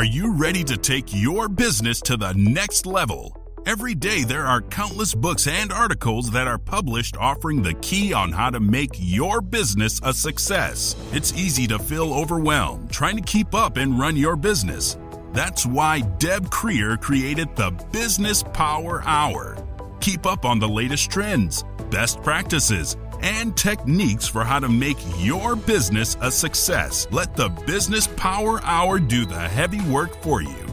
Are you ready to take your business to the next level? Every day there are countless books and articles that are published offering the key on how to make your business a success. It's easy to feel overwhelmed trying to keep up and run your business. That's why Deb Creer created the Business Power Hour. Keep up on the latest trends, best practices, and techniques for how to make your business a success. Let the Business Power Hour do the heavy work for you.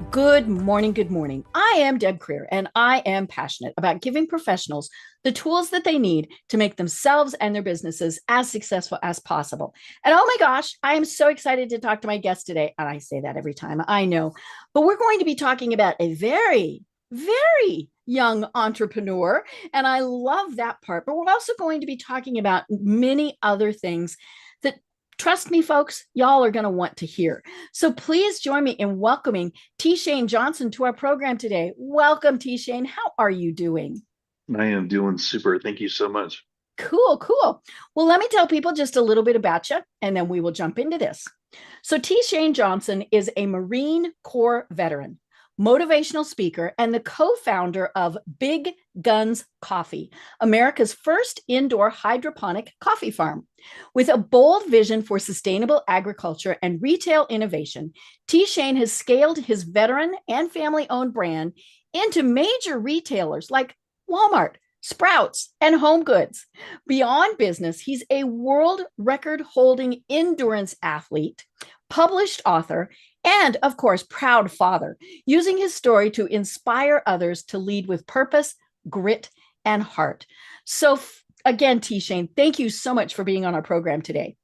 Good morning. Good morning. I am Deb Creer, and I am passionate about giving professionals the tools that they need to make themselves and their businesses as successful as possible. And oh my gosh, I am so excited to talk to my guest today. And I say that every time, I know, but we're going to be talking about a very young entrepreneur. And I love that part. But we're also going to be talking about many other things that, trust me, folks, y'all are going to want to hear. So please join me in welcoming T. Shane Johnson to our program today. Welcome, T. Shane. How are you doing? I am doing super. Thank you so much. Cool. Well, let me tell people just a little bit about you, and then we will jump into this. So T. Shane Johnson is a Marine Corps veteran, motivational speaker, and the co-founder of Big Guns Coffee, America's first indoor hydroponic coffee farm. With a bold vision for sustainable agriculture and retail innovation, T. Shane has scaled his veteran and family-owned brand into major retailers like Walmart, Sprouts, and HomeGoods. Beyond business, he's a world record-holding endurance athlete, published author, and of course, proud father, using his story to inspire others to lead with purpose, grit, and heart. So again, T. Shane, thank you so much for being on our program today.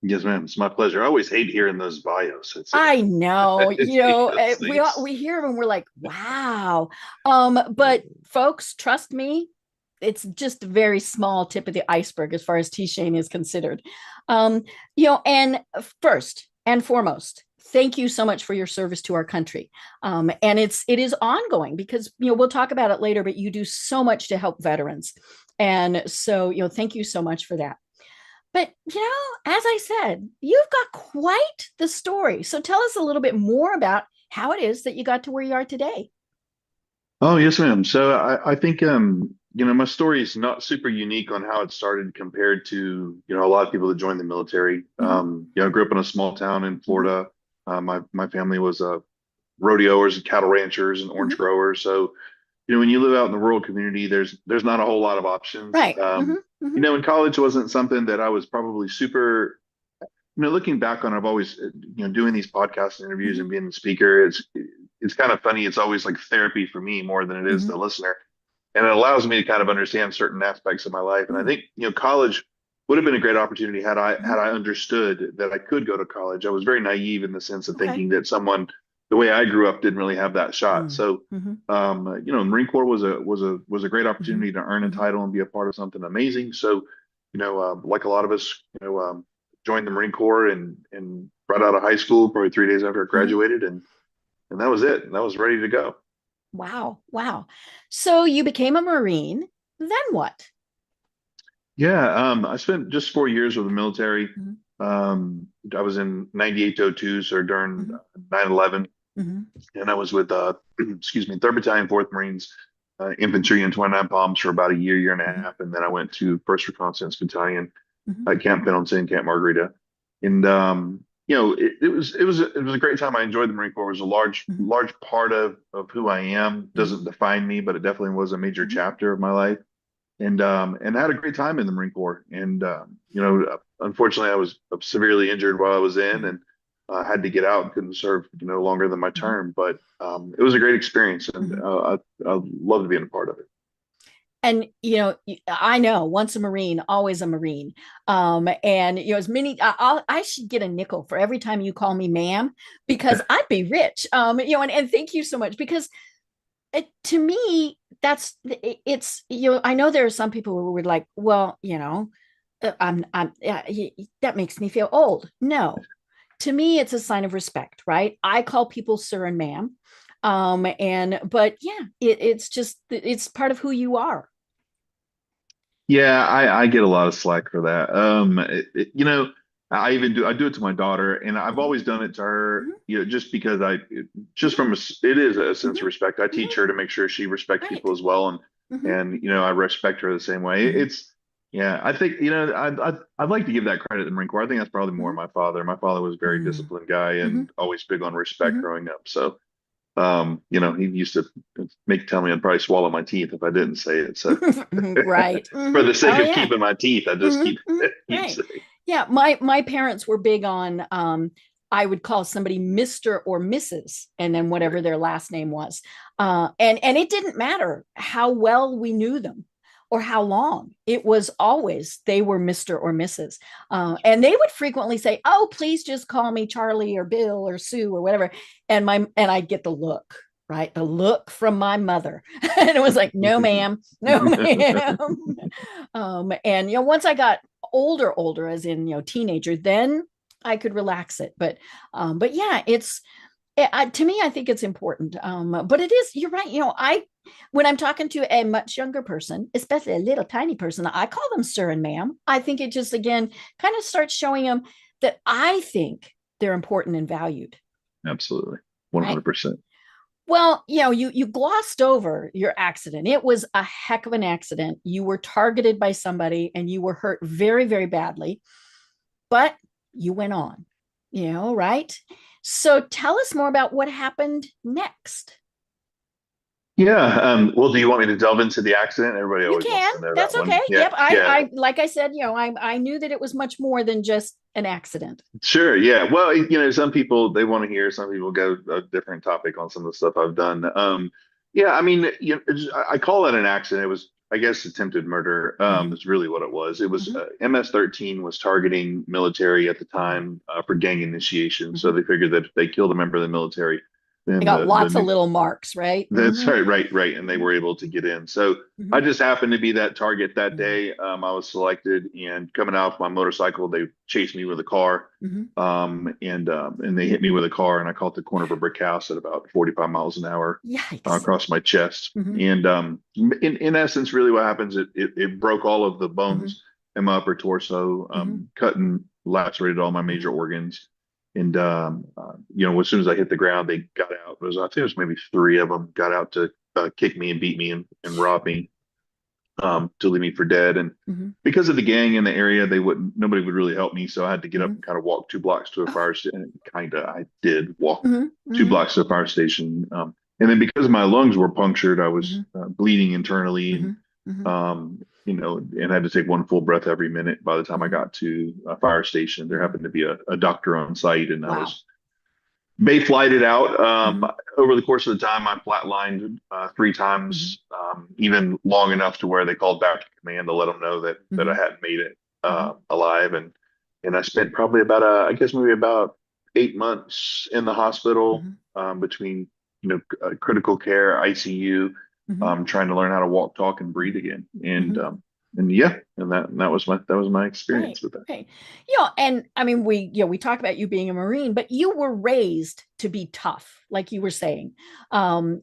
Yes, ma'am. It's my pleasure. I always hate hearing those bios. I know, we hear them and we're like, wow. But folks, trust me, it's just a very small tip of the iceberg as far as T. Shane is considered. And first and foremost, thank you so much for your service to our country. And it is ongoing because, we'll talk about it later, but you do so much to help veterans. And so, thank you so much for that. But, as I said, you've got quite the story. So tell us a little bit more about how it is that you got to where you are today. Oh, yes, ma'am. So I think, my story is not super unique on how it started compared to, a lot of people that joined the military. I grew up in a small town in Florida. My family was rodeoers and cattle ranchers and orange growers. So, when you live out in the rural community, there's not a whole lot of options. Right. In college wasn't something that I was probably super, looking back on, I've always, doing these podcast interviews and being a speaker, it's kind of funny. It's always like therapy for me more than it is the listener. And it allows me to kind of understand certain aspects of my life. And I think, college would have been a great opportunity had I understood that I could go to college. I was very naive in the sense of thinking that someone, the way I grew up, didn't really have that shot. So, Marine Corps was a great opportunity to earn a title and be a part of something amazing. So, like a lot of us, joined the Marine Corps and right out of high school, probably 3 days after I graduated, and that was it. And I was ready to go. Wow. So you became a Marine. Then what? Yeah, I spent just 4 years with the military. I was in 98 to 02, so during 9/11. And I was with, 3rd Battalion, 4th Marines, Infantry and 29 Palms for about a year and a half. And then I went to 1st Reconnaissance Battalion at Camp Pendleton, Camp Margarita. And, it was a great time. I enjoyed the Marine Corps. It was a large part of who I am. Doesn't define me, but it definitely was a major chapter of my life. And I had a great time in the Marine Corps. And, unfortunately, I was severely injured while I was in and had to get out and couldn't serve, longer than my term. But it was a great experience, and I loved being a part of it. And, I know once a Marine, always a Marine. And, as many, I should get a nickel for every time you call me ma'am, because I'd be rich. And thank you so much, because to me, it's, I know there are some people who were like, well, that makes me feel old. No, to me, it's a sign of respect, right? I call people sir and ma'am. It's part of who you are. Yeah, I get a lot of slack for that. I do it to my daughter, and I've Mhm, always done it to her, mhm, just because just mhm, from it is a sense of mhm, respect. I mhm. teach her to make sure she respects people Right. as well, and Mhm, I respect her the same way. mhm, Yeah, I think, I'd like to give that credit to the Marine Corps. I think that's probably more mhm, my father. My father was a very mm, disciplined guy mhm, and always big on respect mhm. growing up. So, he used to tell me I'd probably swallow my teeth if I didn't say it. So, Right. for Mhm. the sake Oh of yeah. keeping my teeth, I just Mhm, mhm. keep Right. saying. Yeah, my parents were big on I would call somebody Mr. or Mrs. and then whatever their last name was. And it didn't matter how well we knew them or how long. It was always they were Mr. or Mrs. And they would frequently say, "Oh, please just call me Charlie or Bill or Sue or whatever." And I'd get the look, right? The look from my mother. And it was like, "No, ma'am. No, ma'am." And once I got older, as in teenager, then I could relax it. But yeah, to me, I think it's important. But it is, you're right. I when I'm talking to a much younger person, especially a little tiny person, I call them sir and ma'am. I think it just again kind of starts showing them that I think they're important and valued. Absolutely. Right. 100%. Well, you glossed over your accident. It was a heck of an accident. You were targeted by somebody and you were hurt very, very badly, but you went on, right? So tell us more about what happened next. Yeah. Well, do you want me to delve into the accident? Everybody You always wants can. to know That's that okay. one. Yeah. Yep. Yeah. I like I said, I knew that it was much more than just an accident. Sure. Yeah. Well, some people they want to hear, some people go a different topic on some of the stuff I've done. Yeah. I mean, I call it an accident. It was, I guess, attempted murder. Mm-hmm, Is really what it was. It was mm-hmm, MS-13 was targeting military at the mm-hmm, time for gang initiation. So mm-hmm. they figured that if they killed a member of the military, I then got lots of the little marks, right? That's Mm-hmm, right, right. And they were able to get in. So mm-hmm, I just happened to be that target that mm-hmm, day. I was selected, and coming off my motorcycle, they chased me with a car. mm-hmm. And they hit me with a car, and I caught the corner of a brick house at about 45 miles an hour Yikes. across my chest. Mm-hmm, And in essence, really what happens, it broke all of the mm-hmm, bones in my upper torso, mm-hmm, cut and lacerated all my major mm-hmm. organs. And as soon as I hit the ground, they got out. I think it was maybe three of them got out to kick me and beat me and rob me, to leave me for dead. And Mm-hmm. because of the gang in the area, nobody would really help me. So I had to get up Mm-hmm. and kind of walk 2 blocks to a Oh, fire station. I did walk mm-hmm. two Mm-hmm. blocks to a fire station. And then because my lungs were punctured, I was Mm-hmm. bleeding internally, and Mm-hmm. Mm-hmm. and I had to take one full breath every minute. By the time I Mm-hmm. got to a fire station, there Mm-hmm. happened to be a doctor on site, and I Wow. was Bay flighted out. Mm-hmm. Over the course of the time, I flatlined three Mm-hmm. times, even long enough to where they called back to command to let them know that I Mm-hmm. hadn't made it Mm-hmm. alive. And I spent probably about I guess maybe about 8 months in the hospital, Mm-hmm. between critical care, ICU, Mm-hmm. trying to learn how to walk, talk, and breathe again. Mm-hmm. And yeah, and that was my Right. experience with that. Right. And I mean, we talk about you being a Marine, but you were raised to be tough, like you were saying. And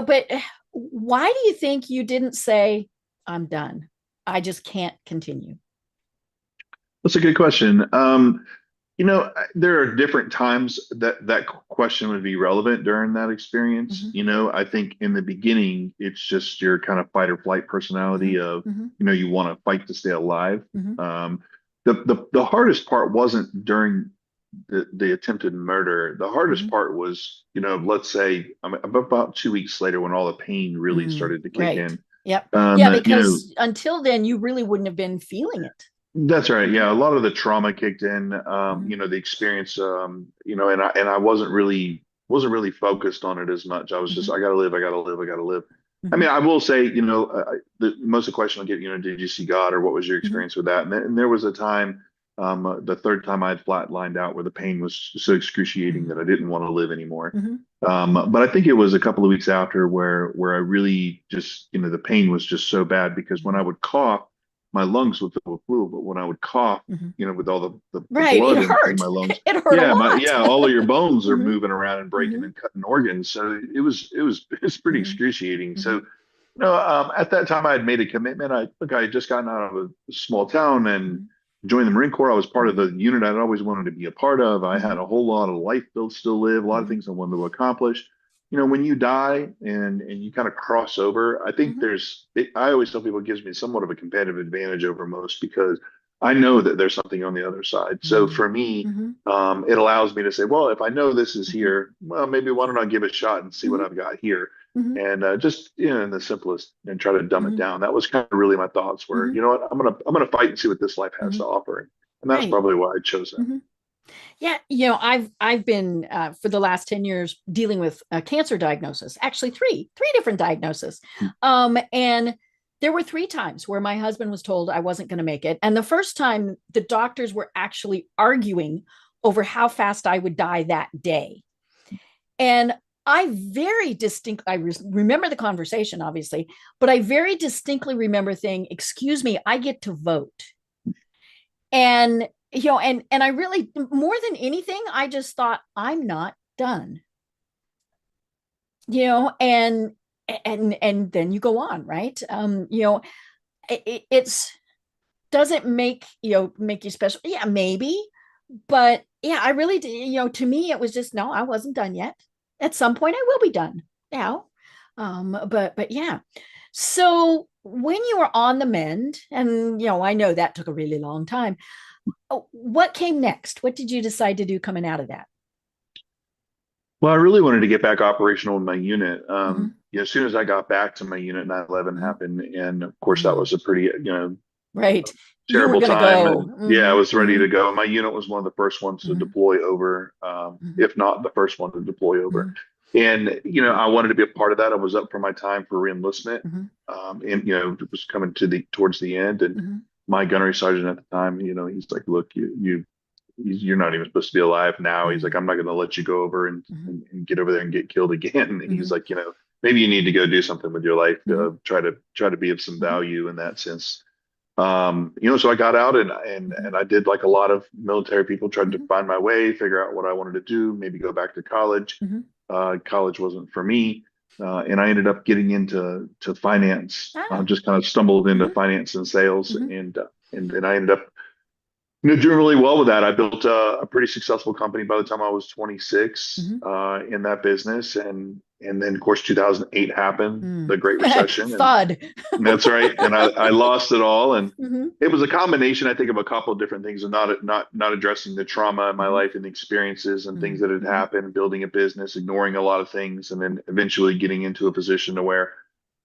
but why do you think you didn't say, I'm done? I just can't continue. That's a good question. There are different times that question would be relevant during that experience. Mm-hmm. I think in the beginning, it's just your kind of fight or flight Mm-hmm. personality of, Mm-hmm. you want to fight to stay alive. Mm-hmm. The hardest part wasn't during the attempted murder. The hardest Mm-hmm. part was, let's say, about 2 weeks later when all the pain really Mm, started to kick right. in. Yep. Yeah, You know, because until then you really wouldn't have been feeling it. That's right. Yeah, a lot of the trauma kicked in. Mm-hmm. The experience. And I wasn't really focused on it as much. I was just, Mm-hmm. I gotta live, I gotta live, I gotta live. I Mm-hmm. mean, I will say, most of the question I'll get, did you see God, or what was your Mm-hmm. experience with that? And there was a time, the third time I had flatlined out, where the pain was so excruciating that I didn't want to live anymore. Mm-hmm. But I think it was a couple of weeks after where I really just, the pain was just so bad, because when I would cough, my lungs would fill with fluid, but when I would cough, Mm-hmm. with all the Right. It blood in hurt. my lungs, It hurt a yeah, lot. all of your bones are Mm-hmm. moving around and breaking Mm-hmm. and cutting organs. So it's pretty Mm-hmm. excruciating. Mm-hmm. So, at that time I had made a commitment. I had just gotten out of a small town, and Mm-hmm. joined the Marine Corps. I was part of the unit I'd always wanted to be a part of. I had Mhm. a whole lot of life to still live, a lot of Mhm. things I wanted to accomplish. When you die and you kind of cross over, I think Mhm. I always tell people it gives me somewhat of a competitive advantage over most because I know that there's something on the other side. So Mhm. for me, Mhm. it allows me to say, well, if I know this is Mhm. here, well, maybe why don't I give it a shot and see what Mhm. I've got here? Mhm. And just in the simplest and try to dumb it Mhm. down. That was kind of really my thoughts were, Mhm. what, I'm gonna fight and see what this life has to Mhm. offer. And that's Right. probably why I chose that. Mhm. Yeah, I've been for the last 10 years dealing with a cancer diagnosis. Actually, three different diagnoses. And there were three times where my husband was told I wasn't going to make it, and the first time the doctors were actually arguing over how fast I would die that day. And I very distinctly, remember the conversation, obviously, but I very distinctly remember saying, "Excuse me, I get to vote." And and I really, more than anything, I just thought, I'm not done. you know and and then you go on, right? It's doesn't make you special, yeah, maybe, but yeah, I really did. To me it was just, no, I wasn't done yet. At some point I will be done. Now, but yeah. So when you were on the mend, and I know that took a really long time, what came next? What did you decide to do coming out of that? Well, I really wanted to get back operational in my unit. Mm-hmm. As soon as I got back to my unit, 9/11 Mm-hmm. happened. And of course, that Mm-hmm. was a pretty, Right. You were terrible going to time. go. And yeah, I Mm-hmm. was ready Mm-hmm. to go. My unit was one of the first ones to Mm-hmm. deploy over, Mm-hmm. if not the first one to deploy over. Mm-hmm. And, I wanted to be a part of that. I was up for my time for reenlistment. Mm-hmm. And, it was coming towards the end. And Mm-hmm. my gunnery sergeant at the time, he's like, look, you're not even supposed to be alive now. He's like, I'm not going to let you go over Mm-hmm. and get over there and get killed again. He's Mm-hmm. like, maybe you need to go do something with your life, Mm-hmm. try to be of some Mm-hmm. value in that sense. So I got out and I did like a lot of military people, tried to Mm-hmm. find my way, figure out what I wanted to do, maybe go back to college. Mm-hmm. College wasn't for me. And I ended up getting into finance. Ah. Just kind of stumbled into Mm-hmm. finance and sales, Mm-hmm. and then I ended up doing really well with that. I built a pretty successful company by the time I was 26 Mm-hmm. in that business, and then of course 2008 happened, Mm. the Great Recession, and Thud. that's right. And I lost it all, and Mm-hmm. it was a combination, I think, of a couple of different things, and not addressing the trauma in my Mm-hmm. life and the experiences and things that had Mm-hmm. happened, building a business, ignoring a lot of things, and then eventually getting into a position to where,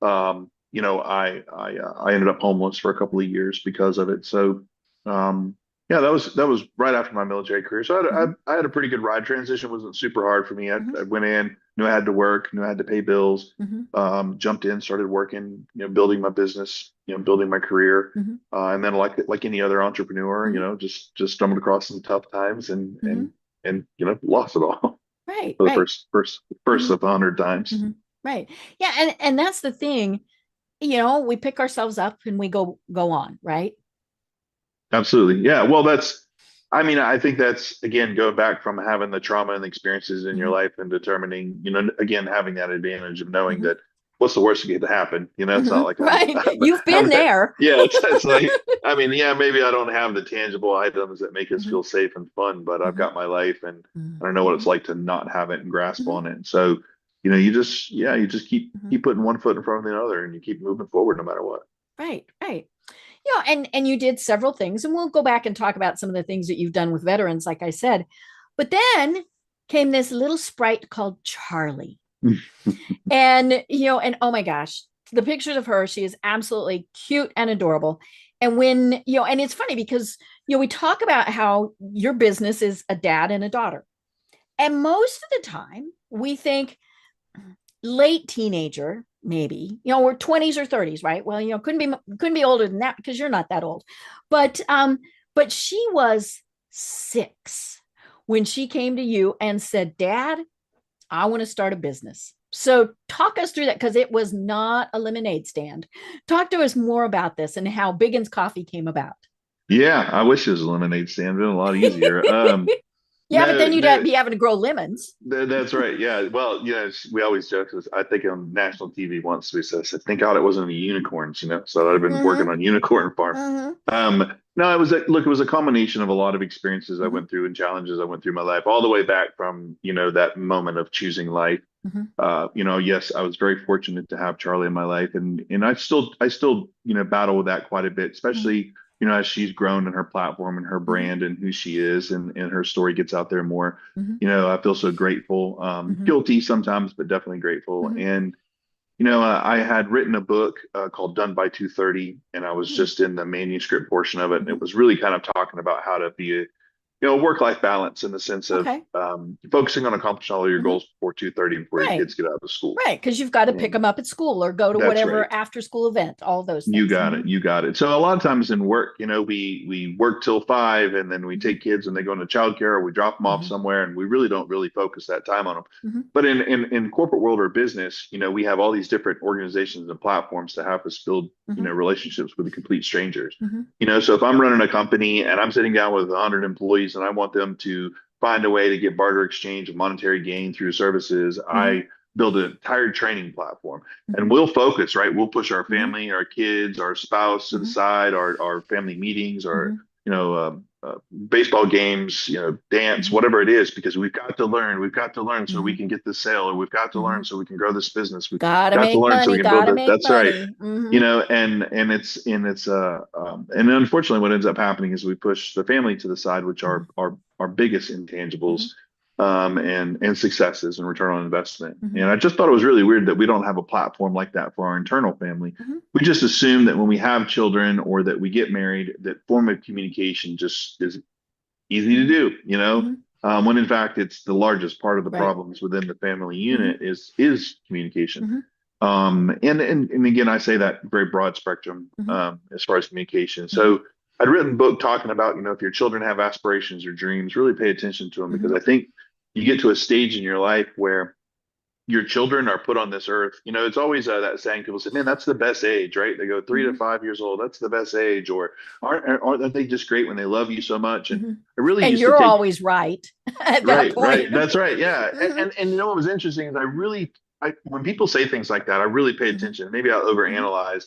I ended up homeless for a couple of years because of it. So, um, yeah, that was right after my military career. So Mm-hmm. I had a pretty good ride. Transition wasn't super hard for me. I, Mm-hmm. I went in, knew I had to work, knew I had to pay bills, Mm-hmm. jumped in, started working, building my business, building my career. Mm-hmm. And then like any other entrepreneur, Mm-hmm. just stumbled across some tough times and Mm-hmm. and and lost it all Right. for the Right. first Mm-hmm. of 100 times. Mm-hmm. Right. Yeah, and that's the thing. We pick ourselves up and we go on, right? Absolutely. Yeah. Well, I mean, I think that's again going back from having the trauma and the experiences in your Mm-hmm. life and determining, again, having that advantage of knowing Mm-hmm. that what's the worst that could happen. It's Mm-hmm. not like Right. I'm You've been having that. there. Yeah. It's like, I mean, yeah, maybe I don't have the tangible items that make us Mm-hmm. feel safe and fun, but I've Mm-hmm. got my life and I don't know what Mm-hmm. it's like to not have it and grasp Mm-hmm. on it. So, you just Mm-hmm. keep putting one foot in front of the other and you keep moving forward no matter what. Right. Right. And you did several things, and we'll go back and talk about some of the things that you've done with veterans, like I said. But then came this little sprite called Charlie. And oh my gosh, the pictures of her, she is absolutely cute and adorable. And and it's funny because we talk about how your business is a dad and a daughter. And most of the time we think late teenager, maybe, we're 20s or 30s, right? Well, couldn't be older than that because you're not that old. But she was 6 when she came to you and said, Dad, I want to start a business. So talk us through that, because it was not a lemonade stand. Talk to us more about this and how Biggin's Coffee came about. Yeah. I wish it was a lemonade stand. It'd been a lot easier. Yeah, but No, then you'd no. be having to grow lemons. That's right. Yeah. Well, we always joke. 'Cause I think on national TV once we said, "Thank God it wasn't any unicorns," So I'd have been working Mm-hmm. on unicorn farm. Mm-hmm. Um, No, it was a combination of a lot of experiences I Hmm. went through and challenges I went through my life, all the way back from, that moment of choosing life. Hmm. Yes, I was very fortunate to have Charlie in my life, and I still, battle with that quite a bit, Hmm. especially, as she's grown in her platform and her Hmm. brand and who she is, and her story gets out there more. Hmm. I feel so grateful, Hmm. guilty sometimes, but definitely grateful. Hmm. And I had written a book called Done by 2:30, and I was just in the manuscript portion of it. And Hmm. it was really kind of talking about how to be work-life balance in the sense of Okay. focusing on accomplishing all of your Hmm. goals before 2:30, before your Right. kids get out of school. Right. Because you've got to pick And them up at school or go to that's right. whatever after school event, all those You things. got Hmm. it. You got it. So a lot of times in work, we work till 5, and then we Hmm. take kids and they go into childcare, or we drop them off Hmm. somewhere, and we really don't really focus that time on them. Hmm. But in corporate world or business, we have all these different organizations and platforms to help us build, Hmm. relationships with the complete strangers. Hmm. So if I'm running a company and I'm sitting down with 100 employees and I want them to find a way to get barter exchange of monetary gain through services, Hmm. I build an entire training platform, and Hmm. we'll focus, right? We'll push our Hmm. family, our kids, our spouse to the Hmm. side, our family meetings, our, Hmm. baseball games, dance, Hmm. whatever it is, because we've got to learn so we Hmm. can get this sale, or we've got to Hmm. learn so we can grow this business. We've Gotta got to make learn so we money, can build gotta it. make That's right. money. Hmm. And unfortunately what ends up happening is we push the family to the side, which are Hmm. our biggest intangibles, Hmm. and successes and return on investment. And Hmm. I just thought it was really weird that we don't have a platform like that for our internal family. Hmm. We just assume that when we have children or that we get married, that form of communication just is easy to Hmm. do, Hmm. when in fact it's the largest part of the Right. problems within the family Hmm. unit is communication. Hmm. And again, I say that very broad spectrum, Hmm. as far as communication. Hmm. So I'd written a book talking about, if your children have aspirations or dreams, really pay attention to them, because Hmm. I think you get to a stage in your life where your children are put on this earth. It's always that saying, people say, man, that's the best age, right? They go 3 to 5 years old. That's the best age. Or aren't they just great when they love you so much? And Hmm. I really And used to you're take, always right at that right, point. right. That's right. Yeah. Hmm. And what was interesting is when people say things like that, I really pay Hmm. attention. Maybe I'll Hmm. overanalyze.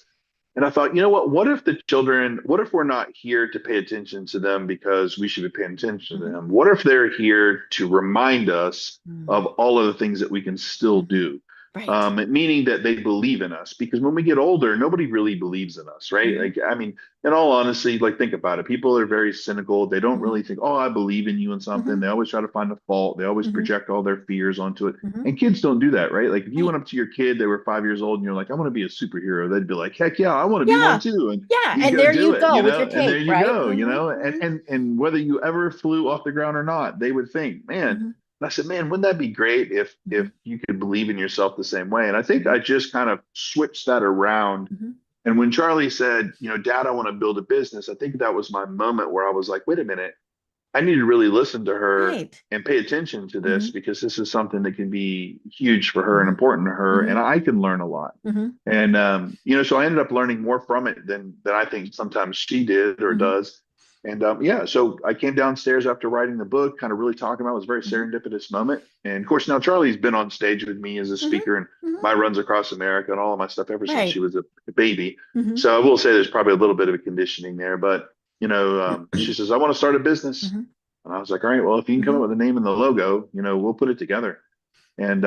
And I thought, what if we're not here to pay attention to them because we should be paying attention to Hmm. them? What if they're here to remind us of all of the things that we can still Hmm. do? Right. Meaning that they believe in us, because when we get older, nobody really believes in us, right? Hmm. Like, I mean, in all honesty, like, think about it. People are very cynical. They don't Hmm. really think, oh, I believe in you in something. Hmm. They always try to find a fault. They always Hmm. project all their fears onto it. Hmm. And kids don't do that, right? Like, if you Right. went up to your kid, they were 5 years old, and you're like, I want to be a superhero, they'd be like, heck yeah, I want to be one Yeah. too. And Yeah. you And go there do you it, go with your and there cake, you right? go, Hmm. and Hmm. whether you ever flew off the ground or not, they would think, man. Hmm. And I said, man, wouldn't that be great if Hmm. you could believe in yourself the same way? And I think Hmm. I just kind of switched that around. Hmm. And when Charlie said, Dad, I want to build a business, I think that was my moment where I was like, wait a minute, I need to really listen to her Right. and pay attention to Hmm. this, because this is something that can be huge for her and Hmm. important to her, Hmm. and I can learn a lot. Hmm. And so I ended up learning more from it than I think sometimes she did or Hmm. does. And yeah, so I came downstairs after writing the book, kind of really talking about it. It was a very Hmm. serendipitous moment. And of course, now Charlie's been on stage with me as a Hmm. speaker and Hmm. my runs across America and all of my stuff ever since she Right. was a baby. Hmm. So I will say there's probably a little bit of a conditioning there. But she says, I want to start a business. Hmm. And I was like, all right, well, if you can come up Hmm. with a name and the logo, we'll put it together. And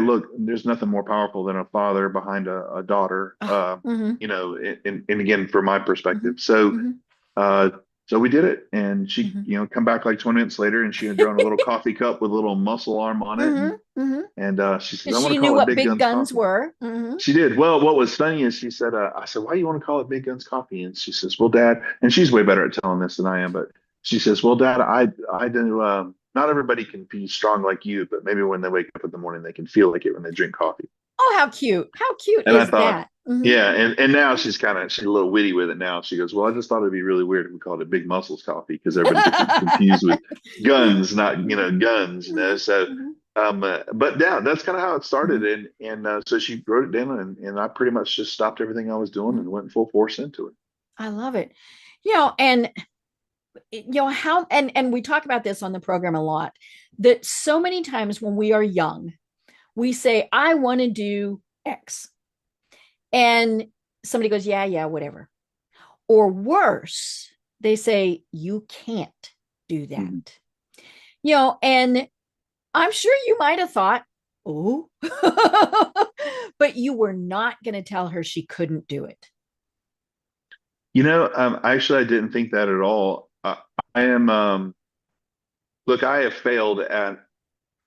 look, there's nothing more powerful than a father behind a daughter, Ah. Hmm. and again, from my Hmm. perspective. So, Hmm. uh, so we did it, and she, Hmm. come back like 20 minutes later, and she had drawn a little coffee cup with a little muscle arm on it, Hmm. and Hmm. she says, I want She to knew call it what Big big Guns guns Coffee. were. Hmm. She did. Well, what was funny is she said, I said, why do you want to call it Big Guns Coffee? And she says, well, Dad, and she's way better at telling this than I am, but she says, well, Dad, I do, not everybody can be strong like you, but maybe when they wake up in the morning, they can feel like it when they drink coffee. Oh, how cute. How cute And I is thought, that? Hmm. yeah, and now she's a little witty with it now. She goes, well, I just thought it'd be really weird if we called it Big Muscles Coffee, because everybody gets it confused with guns, not, guns, So, but yeah, that's kind of how it started. And so she wrote it down, and I pretty much just stopped everything I was doing and went full force into it. I love it. And how and we talk about this on the program a lot, that so many times when we are young, we say, I want to do X. And somebody goes, yeah, yeah, whatever. Or worse, they say, you can't do that. Mhm. And I'm sure you might have thought, oh, but you were not going to tell her she couldn't do it. Actually, I didn't think that at all. I am, look, I have failed at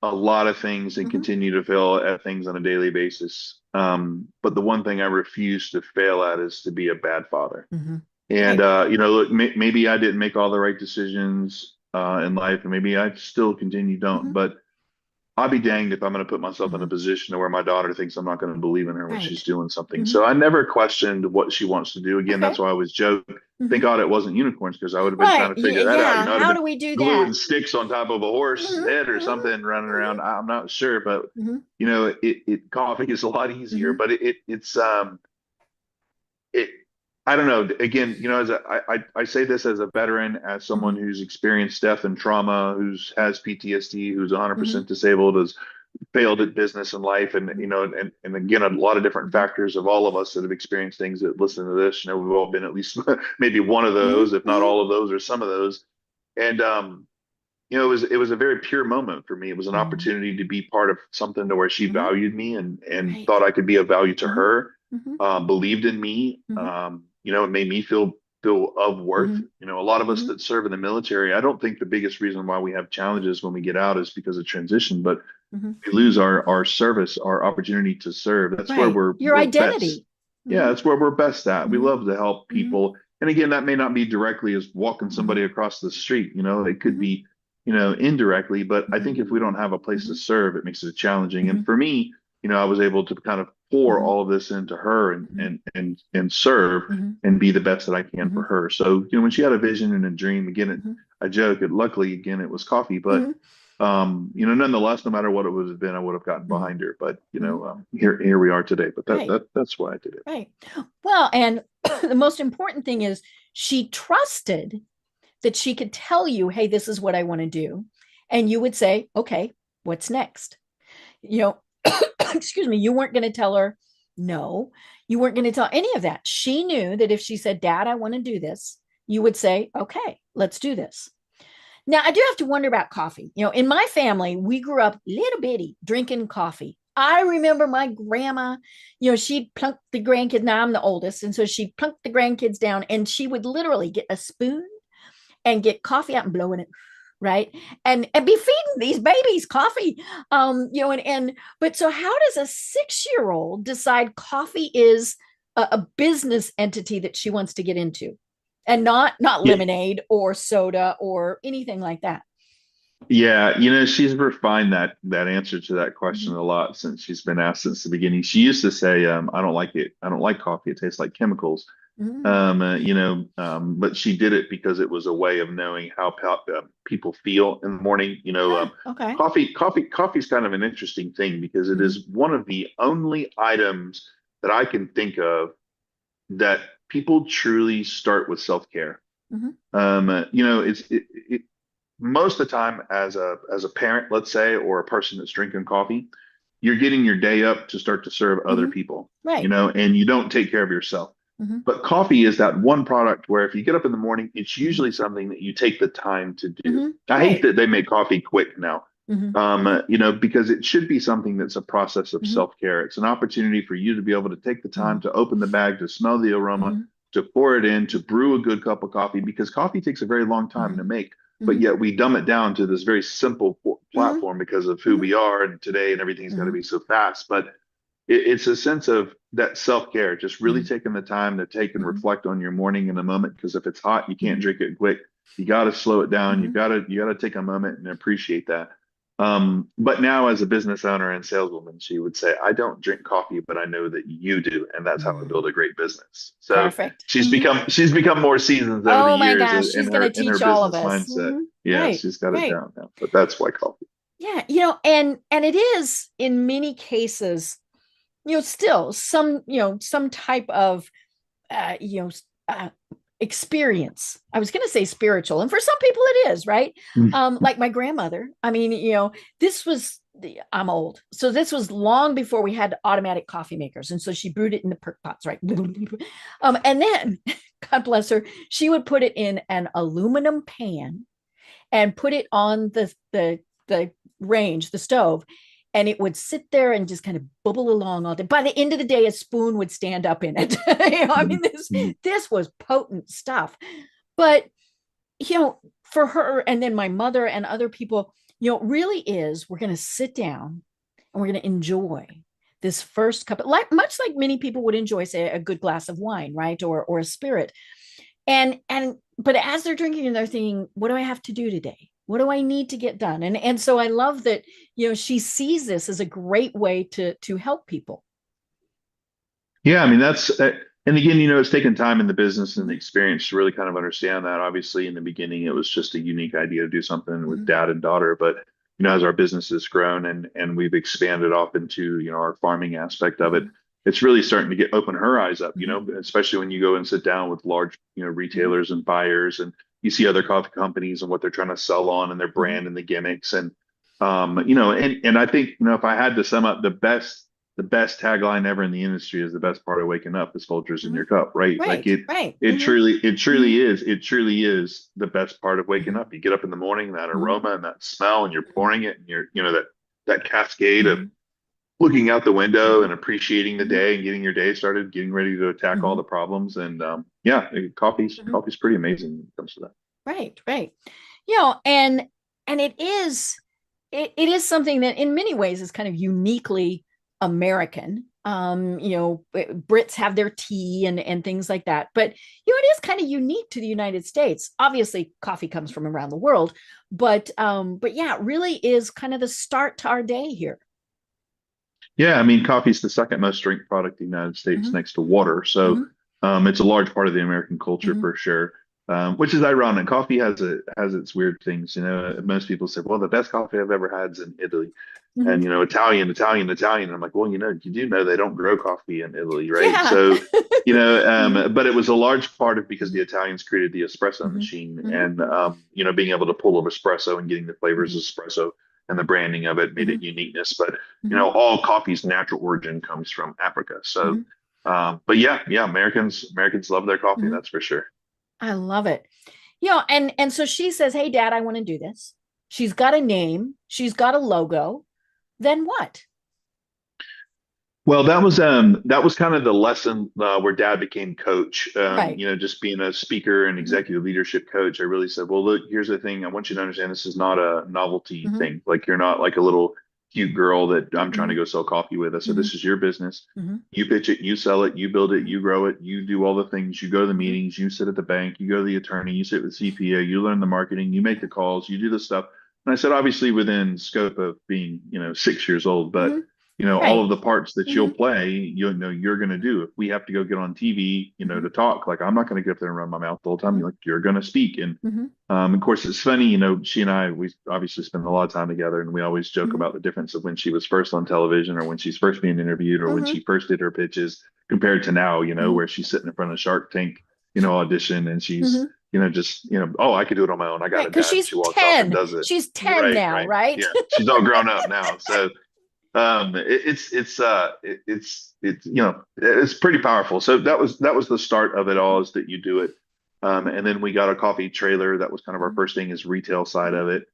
a lot of things and Mhm, continue to fail at things on a daily basis. But the one thing I refuse to fail at is to be a bad father. mhm. And Right. look, maybe I didn't make all the right decisions in life, and maybe I still continue don't. Mhm, But I'll be danged if I'm going to put myself in a mhm. position where my daughter thinks I'm not going to believe in her when she's Right. doing something. Mhm. So I never questioned what she wants to do. Again, Okay. that's why I always joke. Thank Mhm. God it wasn't unicorns because I would have been trying Right. to figure that out. Yeah. I'd have How been do we do gluing that? sticks on top of a horse's Mhm, head or mhm, something running around. I'm not sure, but mhm, coughing is a lot easier. mhm, But it I don't know. Again, I say this as a veteran, as someone mhm, who's experienced death and trauma, who's has PTSD, who's mhm, 100% disabled, has failed at business and life, and mhm, and again, a lot of different mhm, factors of all of us that have experienced things that listen to this. We've all been at least maybe one of mhm, those, if not mhm, all of those, or some of those. And it was a very pure moment for me. It was an mhm. opportunity to be part of something to where she Mhm. valued me and Right. thought I could be of value to Mhm, her, mhm, believed in me. mhm, It made me feel of worth. mhm, A lot of us mhm. that serve in the military, I don't think the biggest reason why we have challenges when we get out is because of transition, but Mhm. we lose our service, our opportunity to serve. That's where Right. we're Your we're best. identity. Yeah, Mhm, that's where we're best at. We mhm, love to help mhm, people. And again, that may not be directly as walking mhm, somebody across the street. It could mhm, be, indirectly. But I mhm, think if we don't have a place to mhm, serve, it makes it challenging. And mhm, for me, I was able to kind of pour mhm, all of this into her and mhm, and serve mhm, and be the best that I can for mhm, her. So, when she had a vision and a dream, again, mhm, I joke, and luckily, again, it was coffee, but mhm, nonetheless, no matter what it would have been, I would have gotten mhm, behind her. But mhm. here we are today. But Right. that's why I did it. Right. Well, and the most important thing is she trusted that she could tell you, hey, this is what I want to do. And you would say, okay, what's next? You know, excuse me, you weren't going to tell her no. You weren't going to tell any of that. She knew that if she said, Dad, I want to do this, you would say, okay, let's do this. Now, I do have to wonder about coffee. In my family, we grew up little bitty drinking coffee. I remember my grandma, she'd plunk the grandkids. Now I'm the oldest. And so she'd plunk the grandkids down and she would literally get a spoon and get coffee out and blowing it, right, and be feeding these babies coffee, but so how does a 6-year old decide coffee is a business entity that she wants to get into, and not Yeah, lemonade or soda or anything like that? yeah. She's refined that answer to that question Mhm. a lot since she's been asked since the beginning. She used to say, "I don't like it. I don't like coffee. It tastes like chemicals." Mhm. But she did it because it was a way of knowing how people feel in the morning. Okay. Coffee is kind of an interesting thing because it Mhm. is one of the only items that I can think of that people truly start with self-care. Mhm. Most of the time as a parent, let's say, or a person that's drinking coffee, you're getting your day up to start to serve other Mhm. people, Right. and you don't take care of yourself. Mhm. But coffee is that one product where if you get up in the morning, it's Mhm. usually something that you take the time to do. Mhm. I hate Right. that they make coffee quick now. Mhm. Mhm. Because it should be something that's a process of Mhm. self-care. It's an opportunity for you to be able to take the time Mhm. to open the bag, to smell the aroma, Mhm. to pour it in, to brew a good cup of coffee, because coffee takes a very long time to Mhm. make. But Mhm. yet we dumb it down to this very simple Mhm. platform because of who Mhm. we are and today, and everything's got to Mhm. be so fast. But it's a sense of that self-care, just really Mhm. taking the time to take and Mhm. reflect on your morning in a moment. Because if it's hot, you can't Mhm. drink it quick. You got to slow it down. You Mhm. got to you got to take a moment and appreciate that. But now as a business owner and saleswoman, she would say, I don't drink coffee, but I know that you do, and that's how I Mm. build a great business. So Perfect. she's Mhm. become more seasoned over the Oh my years gosh, in she's going her to in her teach all of business us. mindset. Mhm. Yeah, Right, she's got it right. down now. But that's why coffee. Yeah, and it is in many cases, still some type of uh, you know, uh, experience. I was going to say spiritual, and for some people it is, right? Like my grandmother. I mean, this was I'm old. So this was long before we had automatic coffee makers. And so she brewed it in the perk pots, right? And then, God bless her, she would put it in an aluminum pan and put it on the range, the stove, and it would sit there and just kind of bubble along all day. By the end of the day, a spoon would stand up in it. I mean, this was potent stuff. But for her, and then my mother and other people, really is, we're going to sit down and we're going to enjoy this first cup, much like many people would enjoy, say, a good glass of wine, right? Or a spirit. But as they're drinking and they're thinking, what do I have to do today? What do I need to get done? And so I love that, she sees this as a great way to help people. Yeah, I mean, and again, it's taken time in the business and the experience to really kind of understand that. Obviously, in the beginning, it was just a unique idea to do something with dad and daughter. But, as our business has grown and we've expanded off into, our farming aspect of it, it's really starting to open her eyes up, especially when you go and sit down with large, retailers and buyers, and you see other coffee companies and what they're trying to sell on and their brand and the gimmicks. And, and I think, if I had to sum up the best tagline ever in the industry is the best part of waking up is Folgers in your cup, right? Like it truly is the best part of waking up. You get up in the morning, that aroma and that smell, and you're pouring it, and that cascade of looking out the window and appreciating the day and getting your day started, getting ready to attack all the problems. And coffee's pretty amazing when it comes to that. Right. And it is something that in many ways is kind of uniquely American. Brits have their tea and things like that, but it is kind of unique to the United States. Obviously, coffee comes from around the world, but yeah, it really is kind of the start to our day here. Yeah, I mean, coffee's the second most drink product in the United States next to water, so it's a large part of the American culture for sure. Which is ironic. Coffee has its weird things. Most people say, well, the best coffee I've ever had is in Italy. And Italian. And I'm like, well, you do know they don't grow coffee in Italy, right? Yeah. So, but it was a large part of because the Italians created the espresso machine, and being able to pull an espresso and getting the flavors of espresso and the branding of it made it uniqueness. But all coffee's natural origin comes from Africa. So, but yeah, Americans love their coffee. That's for sure. I love it. And so she says, hey, Dad, I want to do this. She's got a name. She's got a logo. Then what? Well, that was kind of the lesson where Dad became coach. Right. Just being a speaker and executive leadership coach, I really said, well, look, here's the thing. I want you to understand this is not a novelty thing. Like you're not like a little cute girl that I'm trying to go sell coffee with. I said, this is your business. You pitch it, you sell it, you build it, you grow it, you do all the things. You go to the meetings, you sit at the bank, you go to the attorney, you sit with CPA, you learn the marketing, you make the calls, you do the stuff. And I said, obviously within scope of being, 6 years old, but all of the parts that you'll play, you're going to do. If we have to go get on TV, to talk, like I'm not going to get up there and run my mouth the whole time. You're going to speak. And of course, it's funny, she and I, we obviously spend a lot of time together, and we always joke about the difference of when she was first on television or when she's first being interviewed or when she first did her pitches compared to now, where she's sitting in front of Shark Tank, audition, and she's oh, I could do it on my own. I got it. Because she's she walks 10. off and does it. She's 10 now, right? Yeah, she's all grown up now. So it's pretty powerful. So that was the start of it all, is that you do it. And then we got a coffee trailer. That was kind of our first thing, is retail side of it.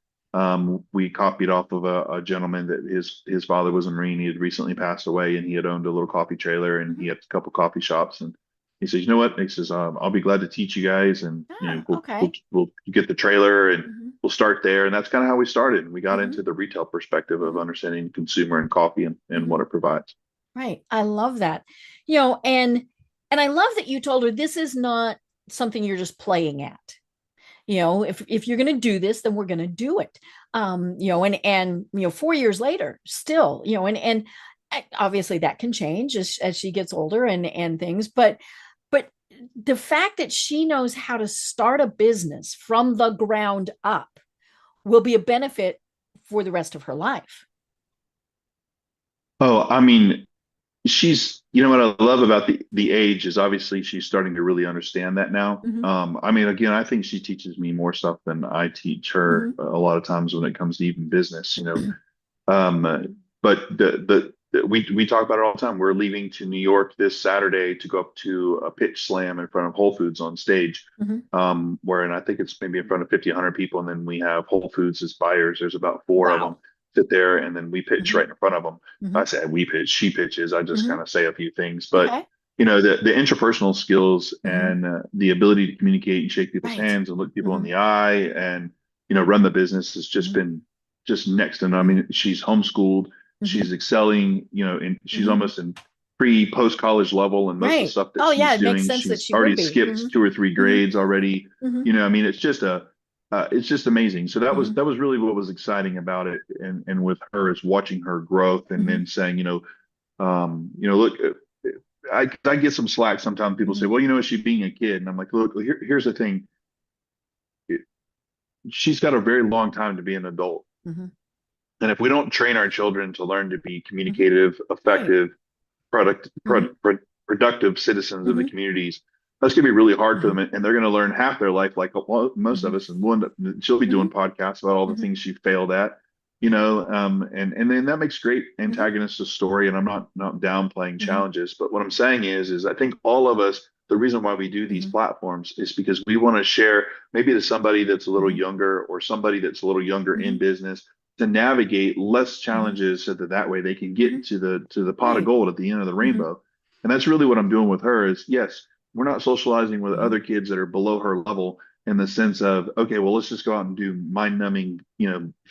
We copied off of a gentleman that his father was a Marine. He had recently passed away, and he had owned a little coffee trailer, and he had a couple coffee shops. And he says, you know what? He says, I'll be glad to teach you guys, and we'll get the trailer, and we'll start there. And that's kind of how we started. And we got into the retail perspective of understanding the consumer and coffee and what it provides. Right. I love that. And I love that you told her this is not something you're just playing at. If you're going to do this, then we're going to do it. 4 years later, still, and obviously that can change as she gets older and things, but the fact that she knows how to start a business from the ground up will be a benefit for the rest of her life. Oh, I mean, she's, what I love about the age is obviously she's starting to really understand that now. I mean, again, I think she teaches me more stuff than I teach her a lot of times when it comes to even business. But we talk about it all the time. We're leaving to New York this Saturday to go up to a pitch slam in front of Whole Foods on stage. Mhm. Where, and I think it's maybe in front of 50, 100 people, and then we have Whole Foods as buyers. There's about four of them Wow. sit there, and then we pitch Mhm. right in front of them. I Mhm. say we pitch, she pitches. I just kind Mhm. of say a few things, but Okay. the interpersonal skills Mhm. and the ability to communicate and shake people's Right. hands and look people in Mhm. the eye and run the business has just Mhm. been just next. And I Mhm. mean, she's homeschooled, Mhm. she's excelling, and she's Mhm. almost in pre-post college level, and most of the Right. stuff that Oh, yeah, she's it makes doing, sense that she's she would already be. skipped Mhm. 2 or 3 Mhm. grades already. Mhm. I mean, it's just amazing. So that was Mhm. that was really what was exciting about it, and with her is watching her growth, and Mhm. then saying, look, I get some slack sometimes. People say, Mhm. well, is she being a kid? And I'm like, look, here's the thing. It- She's got a very long time to be an adult. Mhm. And if we don't train our children to learn to be Mhm. communicative, Right. effective, product, Mhm. productive citizens of the Mhm. communities, that's going to be really hard for them. Mhm. And they're going to learn half their life, like most of Mhm. us. And she'll be doing Mhm. podcasts about all the Mhm. things she failed at, and then that makes great Mhm. antagonists to story. And I'm not downplaying Mhm. challenges, but what I'm saying is I think all of us, the reason why we do these Mhm. platforms is because we want to share maybe to somebody that's a little Mhm. younger or somebody that's a little younger in Mhm. business to navigate less Mhm. challenges so that way they can get Mhm. to the pot of Right. gold at the end of the Mhm. rainbow. And that's really what I'm doing with her is, yes, we're not socializing with Mhm. other kids that are below her level in the sense of, okay, well, let's just go out and do mind numbing,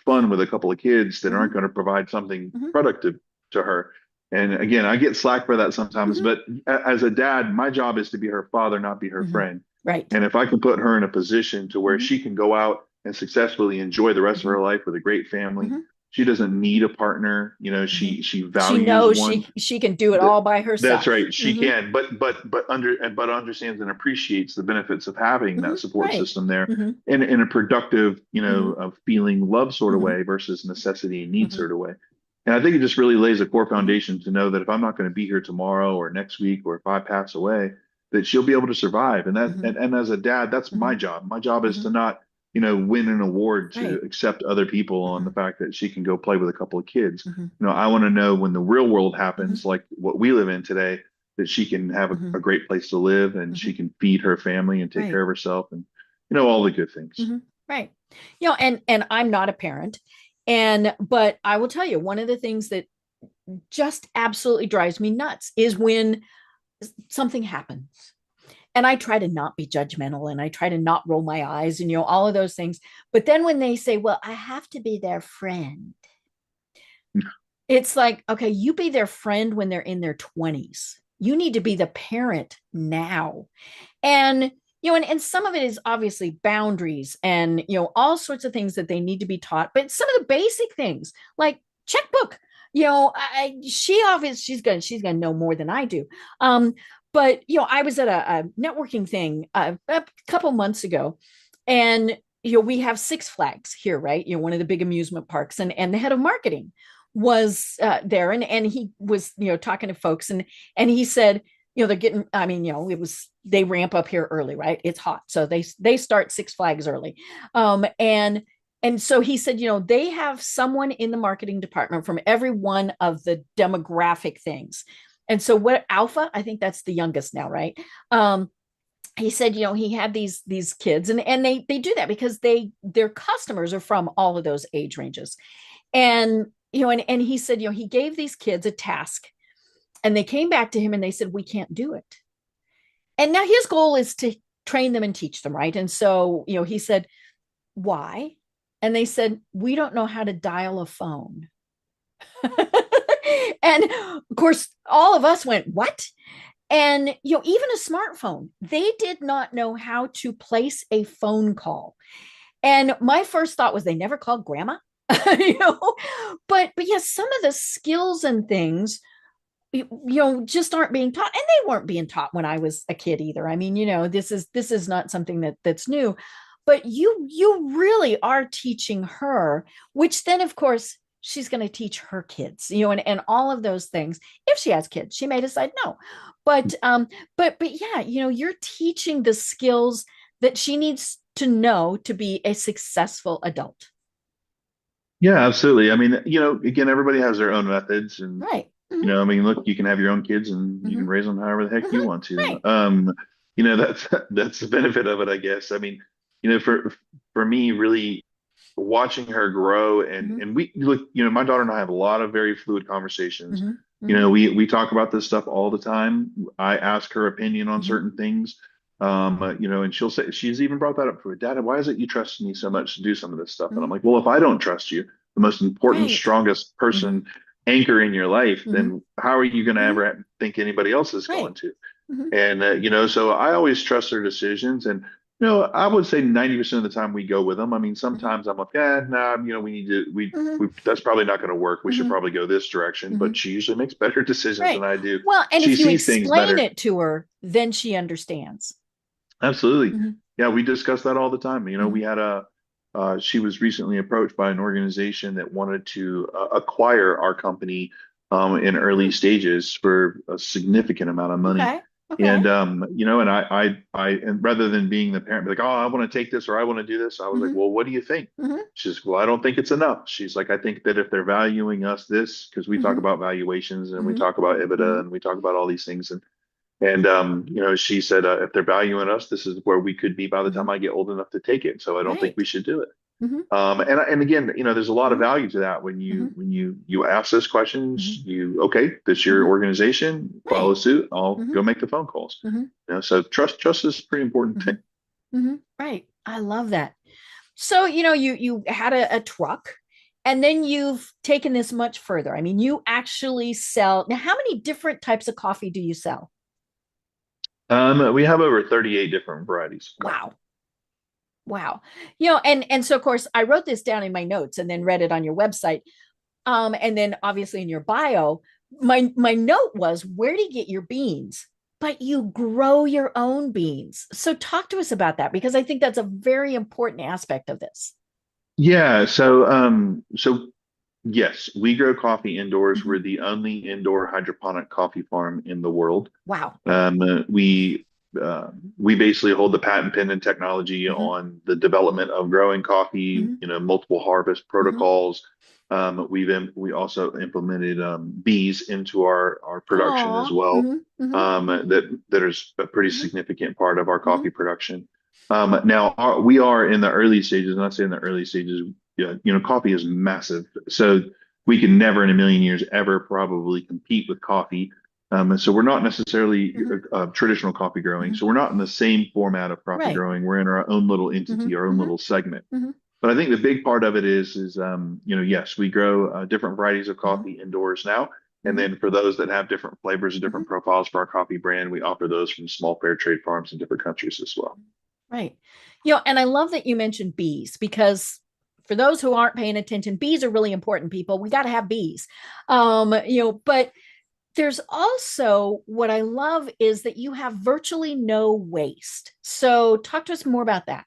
fun with a couple of kids that aren't Mhm. going to provide something Mhm. productive to her. And again, I get slack for that sometimes, Mhm. but as a dad, my job is to be her father, not be her Mhm. friend. Right. And if I can put her in a position to where Mhm. she can go out and successfully enjoy the rest of her Mhm. life with a great family, Mhm. she doesn't need a partner. Mhm. She She values knows one. she can do it Th- all by That's herself. right. She Mhm. can, but understands and appreciates the benefits of having that Mhm. support Right. system there Mhm. in a productive, Mhm. of feeling love sort of Mhm. way versus necessity and need Mhm. sort of way. And I think it just really lays a core Mhm. foundation to know that if I'm not going to be here tomorrow or next week, or if I pass away, that she'll be able to survive. And that, Mhm. and as a dad, that's my Mhm. job. My job is to Mhm. not, win an award to Right. accept other people on the Mhm. fact that she can go play with a couple of kids. Mhm. I want to know when the real world Mhm. happens, like what we live in today, that she can have a Mhm. great place to live and she Mhm. can feed her family and take care Right. of herself and all the good things. Mhm. Right. And I'm not a parent, but I will tell you, one of the things that just absolutely drives me nuts is when something happens. And I try to not be judgmental and I try to not roll my eyes and all of those things. But then when they say, well, I have to be their friend, it's like, okay, you be their friend when they're in their 20s. You need to be the parent now. And and some of it is obviously boundaries and all sorts of things that they need to be taught, but some of the basic things like checkbook. She obviously she's gonna know more than I do. But I was at a networking thing a couple months ago, and we have Six Flags here, right? One of the big amusement parks, and the head of marketing was there, and he was talking to folks, and he said, they're getting, I mean, it was, they ramp up here early, right? It's hot, so they start Six Flags early. And so he said, they have someone in the marketing department from every one of the demographic things. And so what Alpha, I think that's the youngest now, right? He said, he had these kids, and they do that because their customers are from all of those age ranges. And and he said, he gave these kids a task, and they came back to him and they said, we can't do it. And now his goal is to train them and teach them, right? And so he said, why? And they said, we don't know how to dial a phone. And of course all of us went, what? And even a smartphone, they did not know how to place a phone call. And my first thought was, they never called grandma. you know but yes, some of the skills and things just aren't being taught, and they weren't being taught when I was a kid either. I mean, this is not something that's new, but you really are teaching her, which then of course she's going to teach her kids, and all of those things. If she has kids, she may decide no, but yeah, you're teaching the skills that she needs to know to be a successful adult. Yeah, absolutely. I mean, again, everybody has their own methods, and Right. I mean, look, you can have your own kids and you can Hmm. raise them however the heck you Hmm. want to. Right. That's the benefit of it, I guess. I mean, for me, really watching her grow, and Hmm. we look, my daughter and I have a lot of very fluid conversations. Hmm. Hmm. We talk about this stuff all the time. I ask her opinion on Hmm. certain things. And she'll say, she's even brought that up for Dad, why is it you trust me so much to do some of this stuff? And I'm Hmm. like, well, if I don't trust you, the most important, Right. strongest Hmm. person anchor in your life, Hmm. then how are you going to Hmm. ever think anybody else is going Right. to? Hmm. And so I always trust their decisions. And I would say 90% of the time we go with them. I mean, Hmm. sometimes I'm like, nah, we need to Hmm. we that's probably not going to work. We should Hmm. probably go this direction. Hmm. But she usually makes better decisions than Right. I do. Well, and She if you sees things explain better. it to her, then she understands. Absolutely. Hmm. Yeah, we discuss that all the time. Hmm. We had she was recently approached by an organization that wanted to acquire our company in early Hmm. stages for a significant amount of money. Okay. Okay. And and and rather than being the parent, be like, oh, I want to take this or I want to do this, I was like, Hmm. well, what do you think? Hmm. She's, well, I don't think it's enough. She's like, I think that if they're valuing us this, because we talk Hmm. about valuations and we Hmm. talk about EBITDA Hmm. and we talk about all these things, and she said, if they're valuing us, this is where we could be by the Hmm. time I get old enough to take it. So I don't think Right. we should do it. Hmm. And again, there's a lot of Hmm. value to that when Hmm. you ask those Hmm. questions. Okay, this your Hmm. organization, follow Right. suit. I'll Hmm. go make the phone calls. Hmm. So trust is a pretty important Hmm. thing. Hmm. Right. I love that. So, you had a truck and then you've taken this much further. I mean, you actually sell. Now, how many different types of coffee do you sell? We have over 38 different varieties of coffee. Wow. Wow. And so of course I wrote this down in my notes and then read it on your website. And then obviously in your bio, my note was, where do you get your beans? But you grow your own beans. So talk to us about that because I think that's a very important aspect of this. Yeah. So yes, we grow coffee indoors. We're Mhm. the only indoor hydroponic coffee farm in the world. Wow. Um, uh, we we basically hold the patent pending technology Hmm. on the development of growing coffee, Hmm. multiple harvest Hmm. protocols. We also implemented bees into our production as Oh. well. Hmm. Hmm. That is a pretty Hmm. significant part of our Hmm. coffee production. Now we are in the early stages, and I say in the early stages, yeah, coffee is massive, so we can never in a million years ever probably compete with coffee. And so we're not necessarily Hmm. traditional coffee growing. Hmm. So we're not in the same format of coffee Right. growing. We're in our own little Hmm. entity, our own Hmm. little segment. Hmm. But I think the big part of it is yes, we grow different varieties of Hmm. coffee indoors now. And Hmm. then for those that have different flavors or Hmm. different profiles for our coffee brand, we offer those from small fair trade farms in different countries as well. Right. And I love that you mentioned bees because for those who aren't paying attention, bees are really important, people. We got to have bees. But there's also what I love is that you have virtually no waste. So talk to us more about that.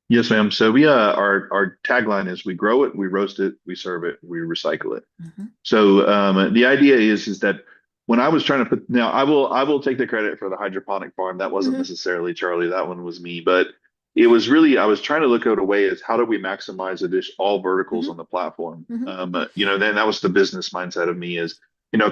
Yes, ma'am. So we our tagline is we grow it, we roast it, we serve it, we recycle it. Mhm. So the idea is that when I was trying to put now I will take the credit for the hydroponic farm. That wasn't Mhm. necessarily Charlie. That one was me. But it was really I was trying to look at a way is how do we maximize all verticals Mhm. on the platform. Mhm. Then that was the business mindset of me is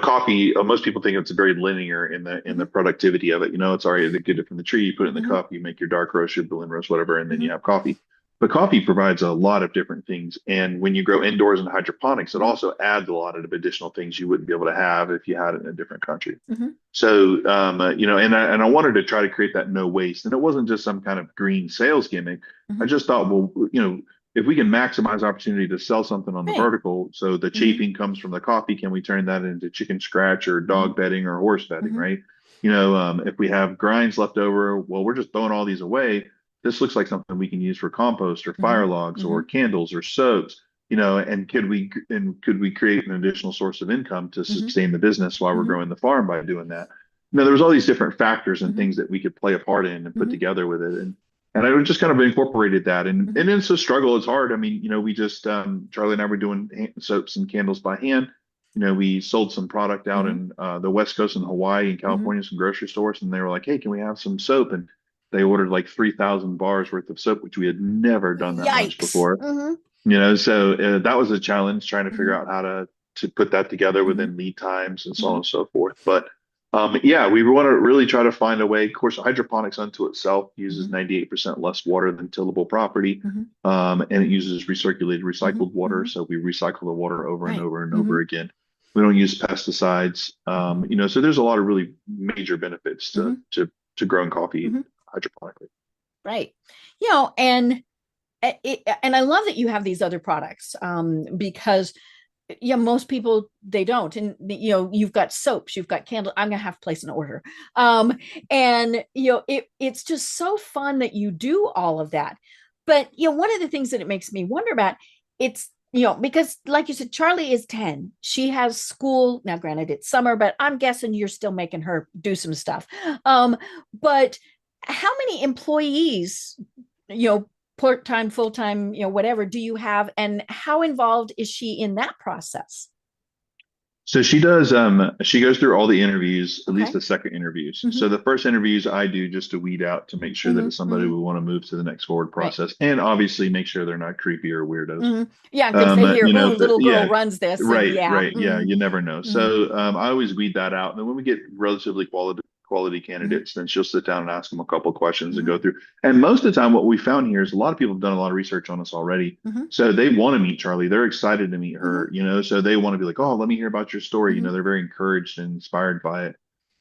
coffee. Most people think it's very linear in the Mhm. productivity of it. It's already get it from the tree, you put it in the Mhm. cup, you make your dark roast, your blend roast, whatever, and then you Mhm. have coffee. But coffee provides a lot of different things. And when you grow indoors in hydroponics, it Mhm. also adds a lot of additional things you wouldn't be able to have if you had it in a different country. Mhm. So, and I wanted to try to create that no waste. And it wasn't just some kind of green sales gimmick. I Mhm. just thought, well, if we can maximize opportunity to sell something on the Right. vertical, so the Mhm. chafing comes from the coffee, can we turn that into chicken scratch or Mhm. dog bedding or horse bedding, Mhm. right? If we have grinds left over, well, we're just throwing all these away. This looks like something we can use for compost or fire Mhm. logs or Mhm. candles or soaps. And could we create an additional source of income to Mhm. sustain the business while we're Mhm. growing the farm by doing that? There was all these different factors and Mhm. things that we could play a part in and put Mhm. together with it. And I just kind of incorporated that. And Mhm. it's a struggle. It's hard. I mean, we just Charlie and I were doing soaps and candles by hand. We sold some product out Mhm. in the West Coast in Hawaii and Mhm. California, some grocery stores, and they were like, "Hey, can we have some soap?" And they ordered like 3,000 bars worth of soap, which we had never done that much Yikes. before. Mhm. So that was a challenge trying to figure Mhm, out how to put that together mhm, within lead times and so on mhm, and so forth. But yeah, we want to really try to find a way. Of course, hydroponics unto itself uses mhm, 98% less water than tillable property, mhm, and it uses recirculated, mhm, recycled water. mhm. So we recycle the water over and Right. over and over Mhm, again. We don't use pesticides. mhm, So there's a lot of really major benefits to mhm, to growing coffee mhm. hydroponically. Right. And and I love that you have these other products, because yeah, most people they don't. And you've got soaps, you've got candle. I'm gonna have to place an order. Um, and it's just so fun that you do all of that. But one of the things that it makes me wonder about, it's because like you said, Charlie is 10. She has school now. Granted, it's summer, but I'm guessing you're still making her do some stuff. But how many employees, you know, part-time, full-time, whatever, do you have, and how involved is she in that process? So she goes through all the interviews, at least Okay. the second interviews. Mm-hmm. So the first interviews I do just to weed out to make sure that Mm-hmm. it's somebody Mm-hmm. we want to move to the next forward Right. process and obviously make sure they're not creepy or weirdos. Mm-hmm. Yeah, because they hear, oh, little girl Yeah, runs this, and right, yeah. right. Yeah, Mm-hmm. you never know. Mm-hmm. So I always weed that out. And then when we get relatively quality Mm-hmm. candidates, then she'll sit down and ask them a couple questions and Mm-hmm. go through. And most of the time, what we found here is a lot of people have done a lot of research on us already. Mm-hmm. So they want to meet Charlie. They're excited to meet Mm-hmm. her, so they want to be like, oh, let me hear about your story. Mm-hmm. They're very encouraged and inspired by it.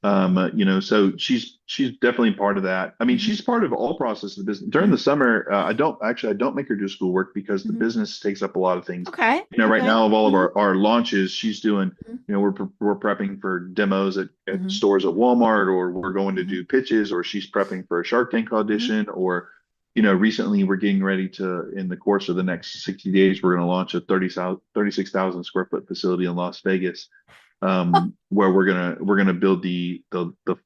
So she's definitely part of that. I mean, Mm-hmm. she's part of all process of the business. During Mm-hmm. the summer, I don't make her do schoolwork because the Mm-hmm. business takes up a lot of things. Okay. Right Okay. now of all of Mm-hmm. our launches, she's doing, Mm-hmm. we're prepping for demos at Mm-hmm. stores at Walmart, or we're going to Mm-hmm. do pitches, or she's prepping for a Shark Tank Mm-hmm. audition, or recently we're getting ready to, in the course of the next 60 days, we're going to launch a 36,000 square foot facility in Las Vegas, where we're gonna build the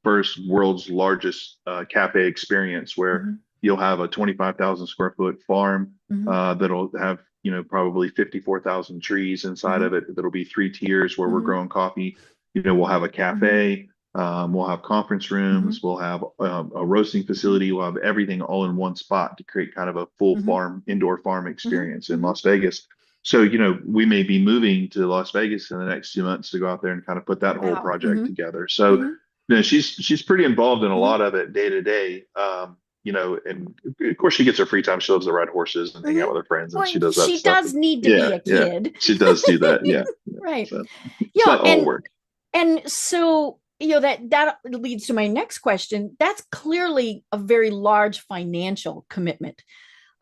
first world's largest cafe experience, where Mm-hmm. you'll have a 25,000 square foot farm Mm-hmm. that'll have probably 54,000 trees inside Mm-hmm. of it. That'll be three tiers where we're Mm-hmm. growing coffee. We'll have a Mm-hmm. cafe. We'll have conference Mm-hmm. rooms. We'll have a roasting Mm-hmm. facility. We'll have everything all in one spot to create kind of a full Mm-hmm. indoor farm Mm-hmm. experience in Mm-hmm. Las Vegas. So, we may be moving to Las Vegas in the next 2 months to go out there and kind of put that whole Wow. project Mm-hmm. together. So, Mm-hmm. she's pretty involved in a Mm-hmm. lot of it day to day. And of course she gets her free time. She loves to ride horses and hang Mm-hmm. out with her friends, and Well, she does that she stuff. does And need to be yeah, a yeah, kid. she does do that. Yeah, yeah. Right. So it's not all And work. so that leads to my next question. That's clearly a very large financial commitment.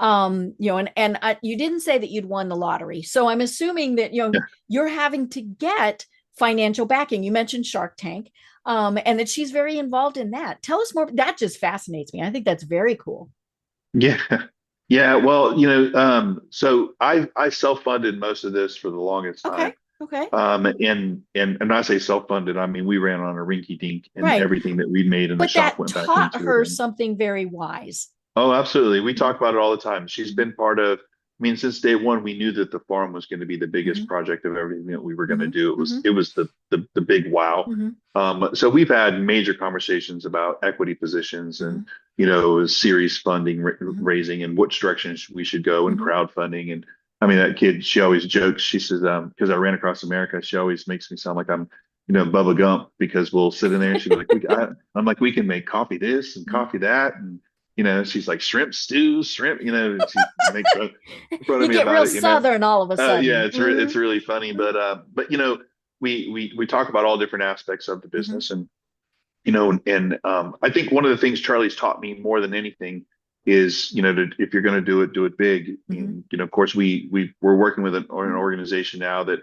And you didn't say that you'd won the lottery, so I'm assuming that Yeah. you're having to get financial backing. You mentioned Shark Tank, and that she's very involved in that. Tell us more. That just fascinates me. I think that's very cool. Yeah. Yeah. Well, so I self-funded most of this for the longest Okay. time. Okay. And when I say self-funded, I mean we ran on a rinky dink, and Right. everything that we made in the But shop that went back taught into it. her And something very wise. oh, absolutely. We Mhm, talk about it all the time. She's mhm, been part of, I mean, since day one, we knew that the farm was going to be the biggest mhm, project of everything that we were going to mhm, do. mhm, It was the big wow. mhm, So we've had major conversations about equity positions and, mhm, series funding, mhm, raising, and which directions we should go, and mhm, crowdfunding. And I mean, that kid, she always jokes. She says, because I ran across America, she always makes me sound like I'm, Bubba Gump, because we'll sit in there and she'll be like, I'm like, we can make coffee this and mhm. coffee that. And she's like shrimp stew, shrimp. She makes fun of You me get about real it. southern all of a Yeah, sudden. it's really funny, but we talk about all different aspects of the Mhm, business, and I think one of the things Charlie's taught me more than anything is if you're going to do it big. mhm, And of course we're working with an mhm, organization now that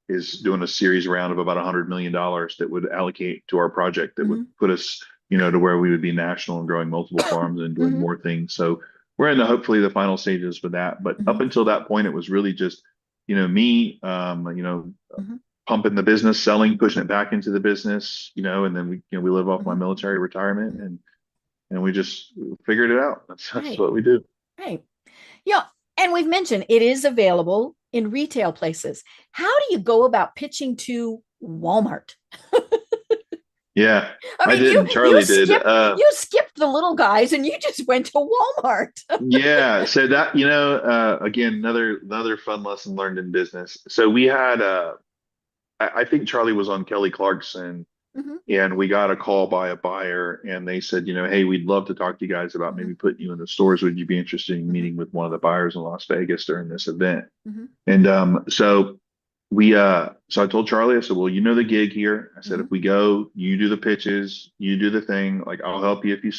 is doing a series round of about $100 million that would allocate to our project, that would mhm, put us to where we would be national and growing multiple farms and doing mhm, more things. So we're in hopefully the final stages with that. But up mhm, until that point, it was really just me, mhm. pumping the business, selling, pushing it back into the business, and then we live off my Mhm, military retirement, mhm. and we just figured it out. That's Right, what we do. right. Yeah, and we've mentioned it is available in retail places. How do you go about pitching to Walmart? Yeah, I I mean, did. And Charlie did. you skipped the little guys and you just went to Walmart. Yeah. So that, again, another fun lesson learned in business. So we had, I think Charlie was on Kelly Clarkson, Mm-hmm, and we got a call by a buyer, and they said, hey, we'd love to talk to you guys about mm-hmm, maybe putting you in the stores. Would you be interested in mm-hmm, meeting with one of the buyers in Las Vegas during this event? mm-hmm, And so I told Charlie, I said, well, you know the gig here. I said, mm-hmm, if we go, you do the pitches, you do the thing. Like, I'll help you if you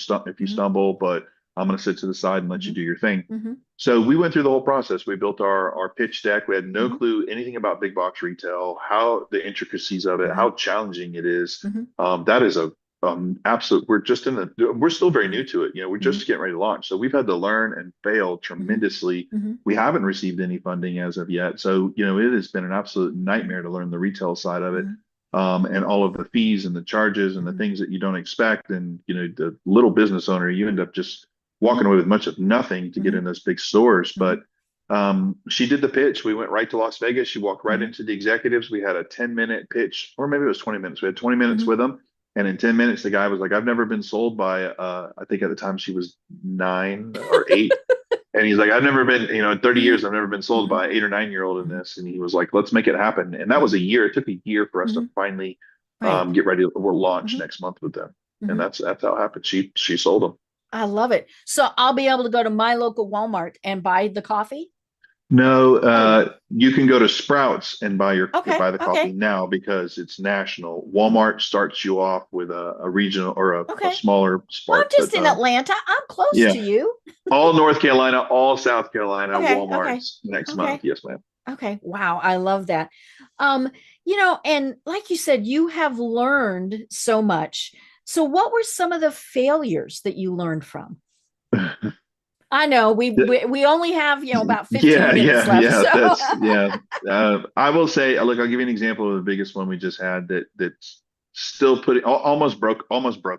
mm-hmm, stumble, but I'm going to sit to the side and let you mm-hmm, do your thing. mm-hmm, So we went through the whole process. We built our pitch deck. We had no mm-hmm, clue anything about big box retail, how the intricacies of it, mm-hmm, how challenging it is. mm-hmm, That is a absolute. We're still very mm-hmm, new to it. We're mm-hmm, just getting ready to launch. So we've had to learn and fail mm-hmm, tremendously. mm-hmm, We haven't received any funding as of yet. So, it has been an absolute mm-hmm, nightmare to learn the retail side of it. mm-hmm, And all of the fees and the charges and the mm-hmm, things that you don't expect. And, the little business owner, you end up just mm-hmm, walking away with much of nothing to get in those big stores. mm-hmm, But she did the pitch. We went right to Las Vegas. She walked right mm-hmm, into the executives. We had a 10-minute pitch, or maybe it was 20 minutes. We had 20 minutes mm-hmm, with them. And in 10 minutes, the guy was like, I've never been sold by, I think at the time she was 9 or 8. And he's like, I've never been, in 30 mm-hmm, years, I've never been sold mm-hmm, by an 8 or 9 year old in mm-hmm, this. And he was like, let's make it happen. And that was a mm-hmm, year. It took a year for us to mm-hmm. finally Right. get ready. We'll launch Mm-hmm, next month with them. And mm-hmm. that's how it happened. She sold them. I love it. So I'll be able to go to my local Walmart and buy the coffee. No, Oh, you can go to Sprouts and okay. buy the coffee Okay. now because it's national. Mm-hmm, Walmart starts you off with a regional or a okay. smaller Well, I'm spot, just but in Atlanta. I'm close yeah, to you. all North Carolina, all South Carolina, Okay. Okay. Walmart's next month. Okay. Yes, ma'am. Okay. Wow. I love that. Um, and like you said, you have learned so much. So what were some of the failures that you learned from? I know we only have, about 15 Yeah, minutes yeah, left. yeah. So That's yeah. I will say, look, I'll give you an example of the biggest one we just had that's still putting almost broke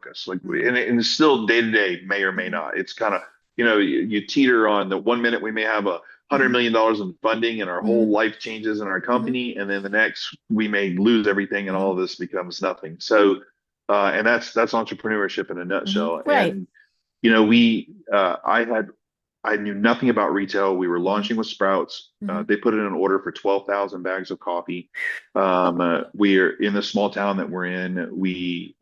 us. Like, Mhm, and it's still day to day, may or may mhm, not. It's kind of, you teeter on the 1 minute we may have $100 mhm, million in funding and our whole mhm, life changes in our mhm, company, and then the next we may lose everything and all mhm, of this becomes nothing. So, and that's entrepreneurship in a mhm. nutshell. Right. And I knew nothing about retail. We were Mhm, launching with Sprouts. mhm. They put in an order for 12,000 bags of coffee. We are in the small town that we're in.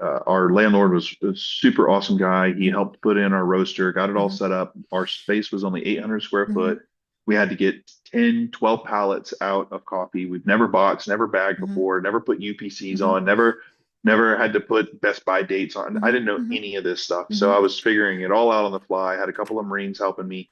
Our landlord was a super awesome guy. He Mhm, helped put in our roaster, got it all mhm, set up. Our space was only 800 square mhm, foot. We had to get 10, 12 pallets out of coffee. We've never boxed, never bagged mhm, before, never put UPCs mhm, on, never had to put Best Buy dates on. I mhm, didn't know mhm, any of this stuff. So I mhm, was figuring it all out on the fly. I had a couple of Marines helping me.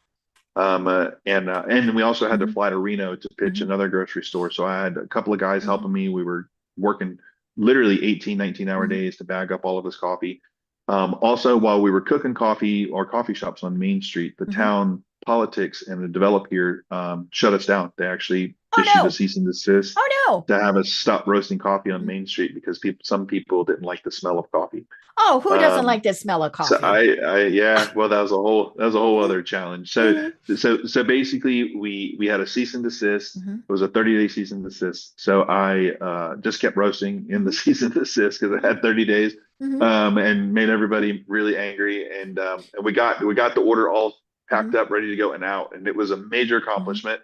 And we also had to mhm, fly to Reno to pitch mhm, another grocery store. So I had a couple of guys mhm, helping me. We were working literally 18, 19-hour mhm, days to bag up all of this coffee. Also, while we were cooking coffee or coffee shops on Main Street, the mhm. town politics and the developer here shut us down. They actually Oh issued a no. cease and desist Oh no. to have us stop roasting coffee on Mhm. Main Street because some people didn't like the smell of coffee. Oh, who doesn't Um, like the smell of so coffee? yeah, well, that was a whole Mhm, other challenge. So, mhm, so basically, we had a cease and desist. mhm, It was a 30-day cease and desist. So I just kept roasting in the mhm, cease and desist because I mhm, had 30 days, mhm, and made everybody really angry. And we got the order all packed mhm, up, ready to go and out, and it was a major mhm, accomplishment.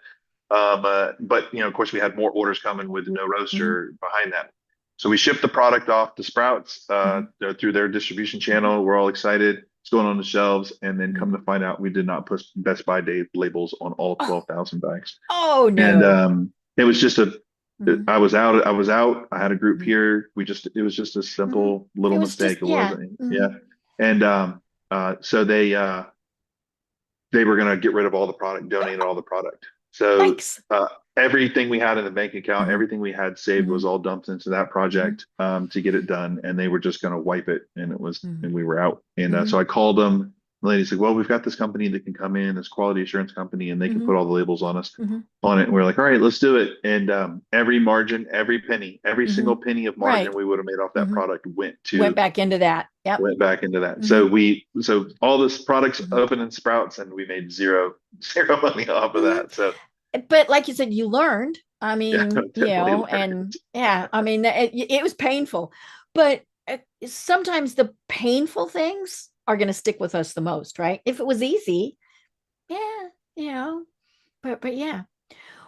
But of course, we had more orders coming with no mhm, roaster behind that. So we shipped the product off to Sprouts mhm, through their distribution mhm, channel. We're all excited. It's going on the shelves, and then come mhm. to find out, we did not put Best Buy Day labels on all Oh, 12,000 bags. oh And no. it was just a. Mhm, I was out. I was out. I had a group mhm, here. It was just a mhm. simple It little was just, mistake. It yeah. wasn't. Yeah. Mhm. And so they were going to get rid of all the product, donate all the product. So Yikes. everything we had in the bank account, Mhm, everything we had saved mhm, was all dumped into that mhm, project to get it done, and they were just going to wipe it, mhm, and we were out. And mhm, so I called them. The lady said, "Well, we've got this company that can come in, this quality assurance company, and they can mhm, put all the labels mhm, on it." And we're like, "All right, let's do it." And every margin, every penny, every single mhm. penny of margin Right. we would have made off that Mhm. product Went back into that. Yep. went back into that. Mhm, So all this products mhm, open in Sprouts, and we made zero money off of mhm. that. So But like you said, you learned. I yeah, mean, definitely learned. and yeah, I mean, it was painful, but sometimes the painful things are going to stick with us the most, right? If it was easy, yeah, you know, but yeah.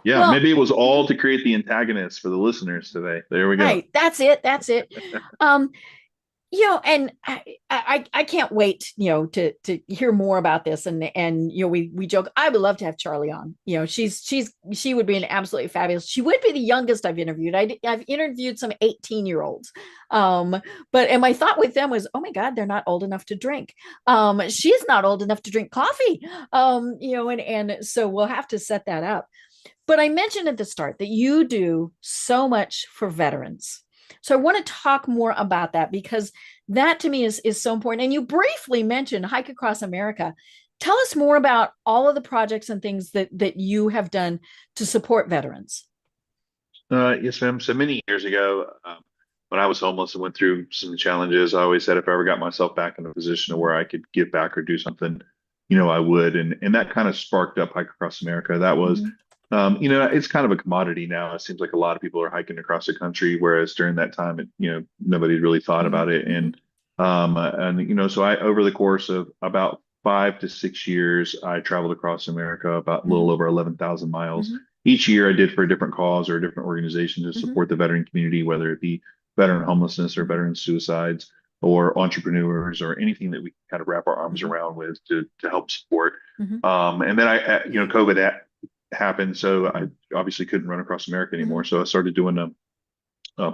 Yeah, Well, maybe it was all mhm, to create the antagonist for the listeners today. There we go. right. That's it. That's it. Um, and I can't wait, to hear more about this. And we joke, I would love to have Charlie on. She would be an absolutely fabulous. She would be the youngest I've interviewed. I've interviewed some 18-year-olds. And my thought with them was, oh my God, they're not old enough to drink. She's not old enough to drink coffee. And so we'll have to set that up. But I mentioned at the start that you do so much for veterans. So I want to talk more about that, because that to me is so important. And you briefly mentioned Hike Across America. Tell us more about all of the projects and things that you have done to support veterans. Yes, ma'am. So many years ago, when I was homeless and went through some challenges, I always said if I ever got myself back in a position Mm-hmm. where I could give back or do something, I would. And that kind of sparked up Hike Across America. That was, Mm-hmm. it's kind of a commodity now. It seems like a lot of people are hiking across the country, whereas during that time, nobody really thought Mm-hmm. about it. Mm-hmm. So I, over the course of about 5 to 6 years, I traveled across America about a little over 11,000 miles. Mm-hmm. Each year I did for a different cause or a different organization to Mm-hmm. support the veteran community, whether it be veteran homelessness or Mm-hmm. veteran suicides or entrepreneurs or anything that we can kind of wrap our arms Mm-hmm. around with to help support. Mm-hmm. And then COVID happened, so I obviously couldn't run across America Mm-hmm. anymore. So I started doing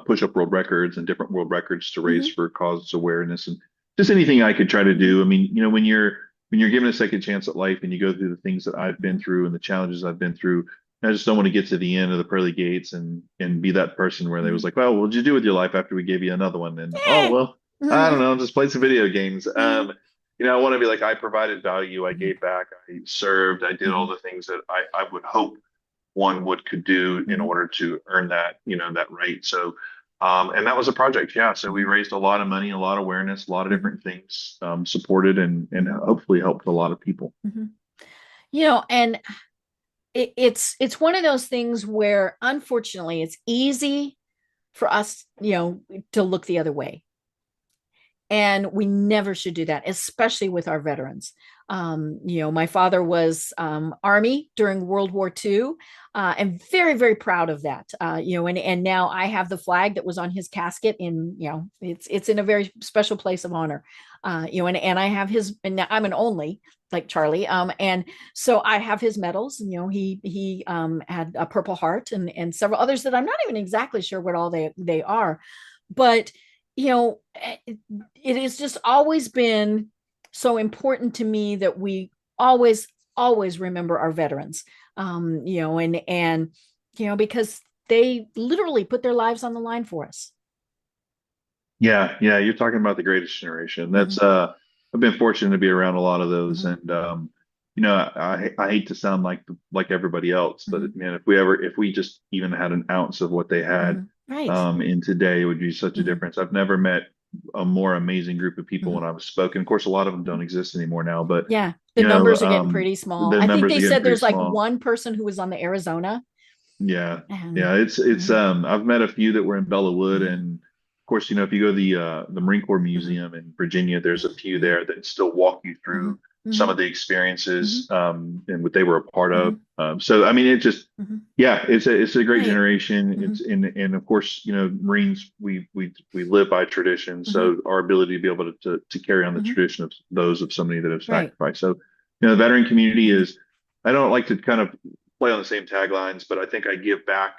push-up world records and different world records to raise Mm-hmm. for causes awareness and just anything I could try to Mm-hmm. do. I mean, when you're given a second chance at life and you go through the things that I've been Mm-hmm. through and the challenges I've been through, I just don't want to get to the end of the pearly gates and be that person where they Mm-hmm. was like, well, what'd you do with your life after we gave you another one? And oh Eh. well, I don't Mm-hmm. know, just played some video games. Mm-hmm. I want to be like I provided value, I Mm-hmm. gave back, I served, I did all the things that I would hope one would could do in Mm-hmm. order to earn that, that right. So and that was a project, yeah. So we Mm-hmm. raised a lot of money, a lot of awareness, a lot of Mm-hmm. different things, supported and Mm-hmm. hopefully helped a lot of people. Mm-hmm. And it's one of those things where unfortunately it's easy for us, to look the other way. And we never should do that, especially with our veterans. My father was Army during World War II, and very, very proud of that. And now I have the flag that was on his casket it's in a very special place of honor. And I have his, and now I'm an only like Charlie. And so I have his medals. He had a Purple Heart and several others that I'm not even exactly sure what all they are, but it has just always been so important to me that we always remember our veterans, because they literally put their lives on the line for us. Yeah, yeah, you're talking about the greatest generation. Mm-hmm. I've been fortunate to be around a lot of those, Mm-hmm. and I hate to sound like everybody else, Mm-hmm. but man, if we just even had an ounce of what they Mm-hmm. had, Right. in today, it would be such a Mm-hmm. difference. I've never met a more amazing group of people Mm-hmm. when I've spoken. Of course, a lot of them don't exist anymore now, but Yeah, the numbers are getting pretty small. the I think numbers are they getting said pretty there's like small. one person who was on the Arizona. Yeah. And Yeah. It's mm-hmm. I've met a few that were in Bella Wood, Mm-hmm. and of course, if you go to the Marine Corps Mm-hmm. Museum in Virginia, there's a few Mm-hmm. there that still walk you Mm-hmm. through some Mm-hmm. of the Mm-hmm. experiences and what they were a part Mm-hmm. of. So I mean it just Mm-hmm. yeah, it's a great Right. generation. Mm-hmm. It's and of course, Marines we live by tradition. Mm-hmm. So our ability to be able to carry on the Mm-hmm. tradition of those of somebody that have Right. sacrificed. So, the veteran community Mm-hmm. is I don't like to kind of play on the same taglines, but I think I give back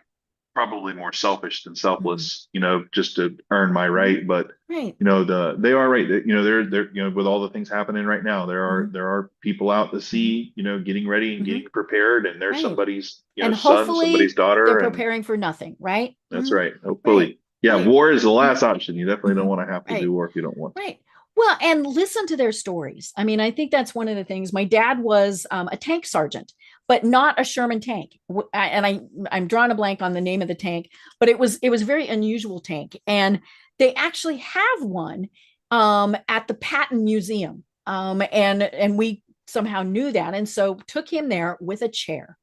probably more selfish than Mm-hmm. selfless, just to earn my Mm-hmm. right. But Right. they are right. Mm-hmm. They're with all the things happening right now, Mm-hmm. there are people out to Mm-hmm. sea, getting ready and Mm-hmm. getting prepared, and there's Right. somebody's, And son, somebody's hopefully they're daughter, and preparing for nothing, right? that's Mm-hmm. right. Right. Hopefully, yeah, Right. war is the Mm-hmm. last option. You definitely Mm-hmm. don't want to have to Right. do war if you don't want to. Right. Well, and listen to their stories. I mean, I think that's one of the things. My dad was a tank sergeant, but not a Sherman tank. I'm drawing a blank on the name of the tank, but it was a very unusual tank, and they actually have one at the Patton Museum, and we somehow knew that, and so took him there with a chair,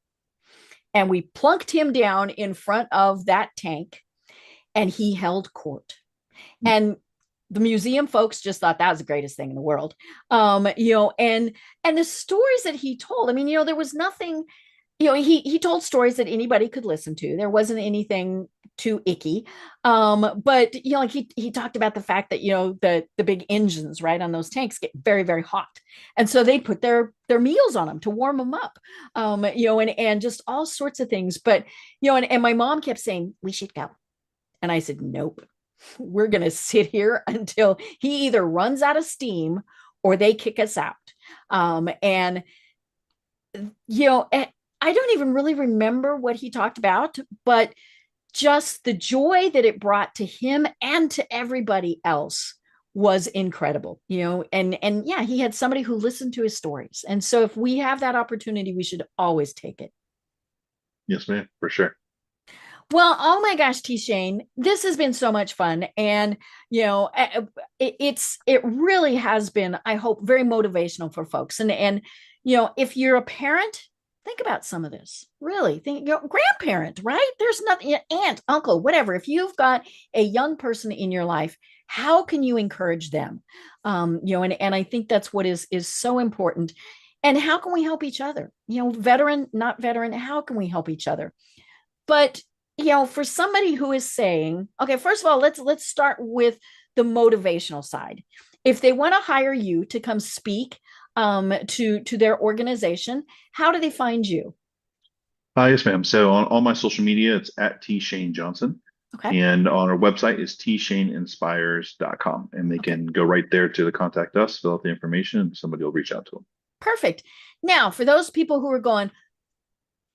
and we plunked him down in front of that tank, and he held court. And the museum folks just thought that was the greatest thing in the world. And the stories that he told, I mean, there was nothing, he told stories that anybody could listen to. There wasn't anything too icky. But like he talked about the fact that, the big engines right on those tanks get very, very hot. And so they put their meals on them to warm them up. And just all sorts of things. But, and my mom kept saying, we should go. And I said, nope, we're going to sit here until he either runs out of steam or they kick us out. I don't even really remember what he talked about, but just the joy that it brought to him and to everybody else was incredible, and yeah, he had somebody who listened to his stories. And so if we have that opportunity, we should always take it. Yes, ma'am, for sure. Well, oh my gosh, T. Shane, this has been so much fun. And, it really has been, I hope, very motivational for folks. And if you're a parent, think about some of this. Really think, grandparent, right? There's nothing, aunt, uncle, whatever. If you've got a young person in your life, how can you encourage them? And I think that's what is so important. And how can we help each other? Veteran, not veteran, how can we help each other? But for somebody who is saying, okay, first of all, let's start with the motivational side. If they want to hire you to come speak to their organization, how do they find you? Yes, ma'am. So on all my social media, it's at T. Shane Johnson. Okay. And on our website is tshaneinspires.com. And they can go right there to the contact us, fill out the information, and somebody will reach out to them. Perfect. Now, for those people who are going,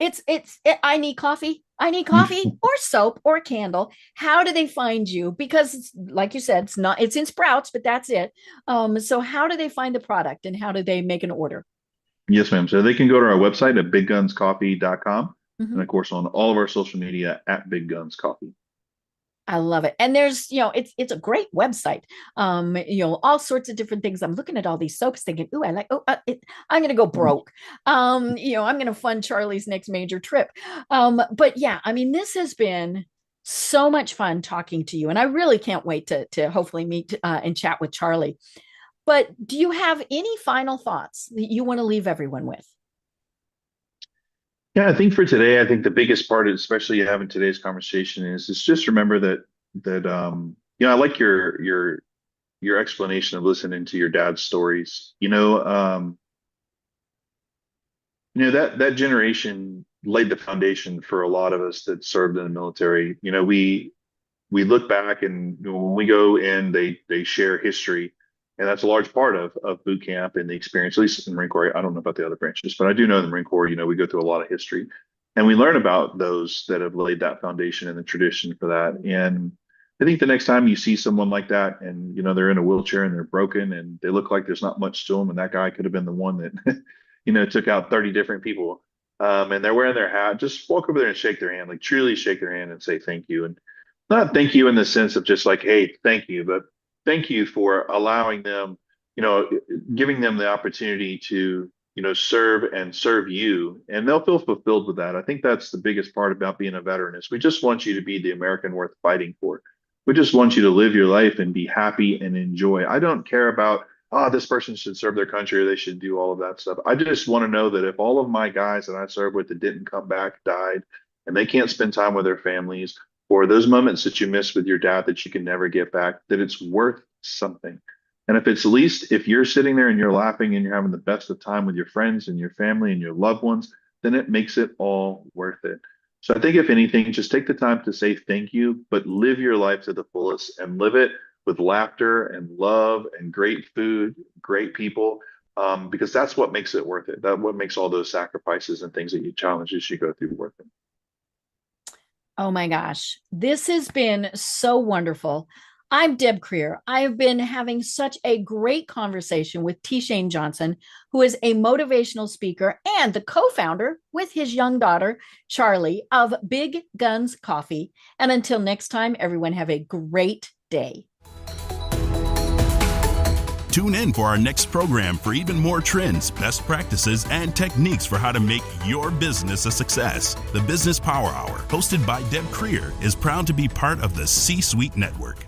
I need coffee or soap or candle. How do they find you? Because it's, like you said, it's in Sprouts, but that's it. So how do they find the product and how do they make an order? Yes, ma'am. So they can go to our website at biggunscoffee.com. Mm-hmm. And of course, on all of our social media at Big Guns Coffee. I love it. And there's, it's a great website. All sorts of different things. I'm looking at all these soaps thinking, ooh, I'm going to go broke. I'm going to fund Charlie's next major trip. But yeah, I mean, this has been so much fun talking to you. And I really can't wait to hopefully meet and chat with Charlie. But do you have any final thoughts that you want to leave everyone with? Yeah, I think for today, I think the biggest part, especially having today's conversation, is just remember that I like your explanation of listening to your dad's stories. That generation laid the foundation for a lot of us that served in the military. We look back, and when we go in, they share history. And that's a large part of boot camp and the experience, at least in the Marine Corps. I don't know about the other branches, but I do know in the Marine Corps, we go through a lot of history and we learn about those that have laid that foundation and the tradition for that. And I think the next time you see someone like that and, they're in a wheelchair and they're broken and they look like there's not much to them, and that guy could have been the one that, took out 30 different people, and they're wearing their hat, just walk over there and shake their hand, like truly shake their hand and say thank you. And not thank you in the sense of just like, hey, thank you, but thank you for allowing them, giving them the opportunity to, serve you, and they'll feel fulfilled with that. I think that's the biggest part about being a veteran is we just want you to be the American worth fighting for. We just want you to live your life and be happy and enjoy. I don't care about, this person should serve their country or they should do all of that stuff. I just want to know that if all of my guys that I served with that didn't come back died and they can't spend time with their families, or those moments that you miss with your dad that you can never get back, that it's worth something. And if it's least, if you're sitting there and you're laughing and you're having the best of time with your friends and your family and your loved ones, then it makes it all worth it. So I think if anything, just take the time to say thank you, but live your life to the fullest and live it with laughter and love and great food, great people, because that's what makes it worth it. That's what makes all those sacrifices and things that you challenges you go through worth it. Oh my gosh, this has been so wonderful. I'm Deb Creer. I've been having such a great conversation with T. Shane Johnson, who is a motivational speaker and the co-founder with his young daughter, Charlie, of Big Guns Coffee. And until next time, everyone have a great day. Tune in for our next program for even more trends, best practices, and techniques for how to make your business a success. The Business Power Hour, hosted by Deb Creer, is proud to be part of the C-Suite Network.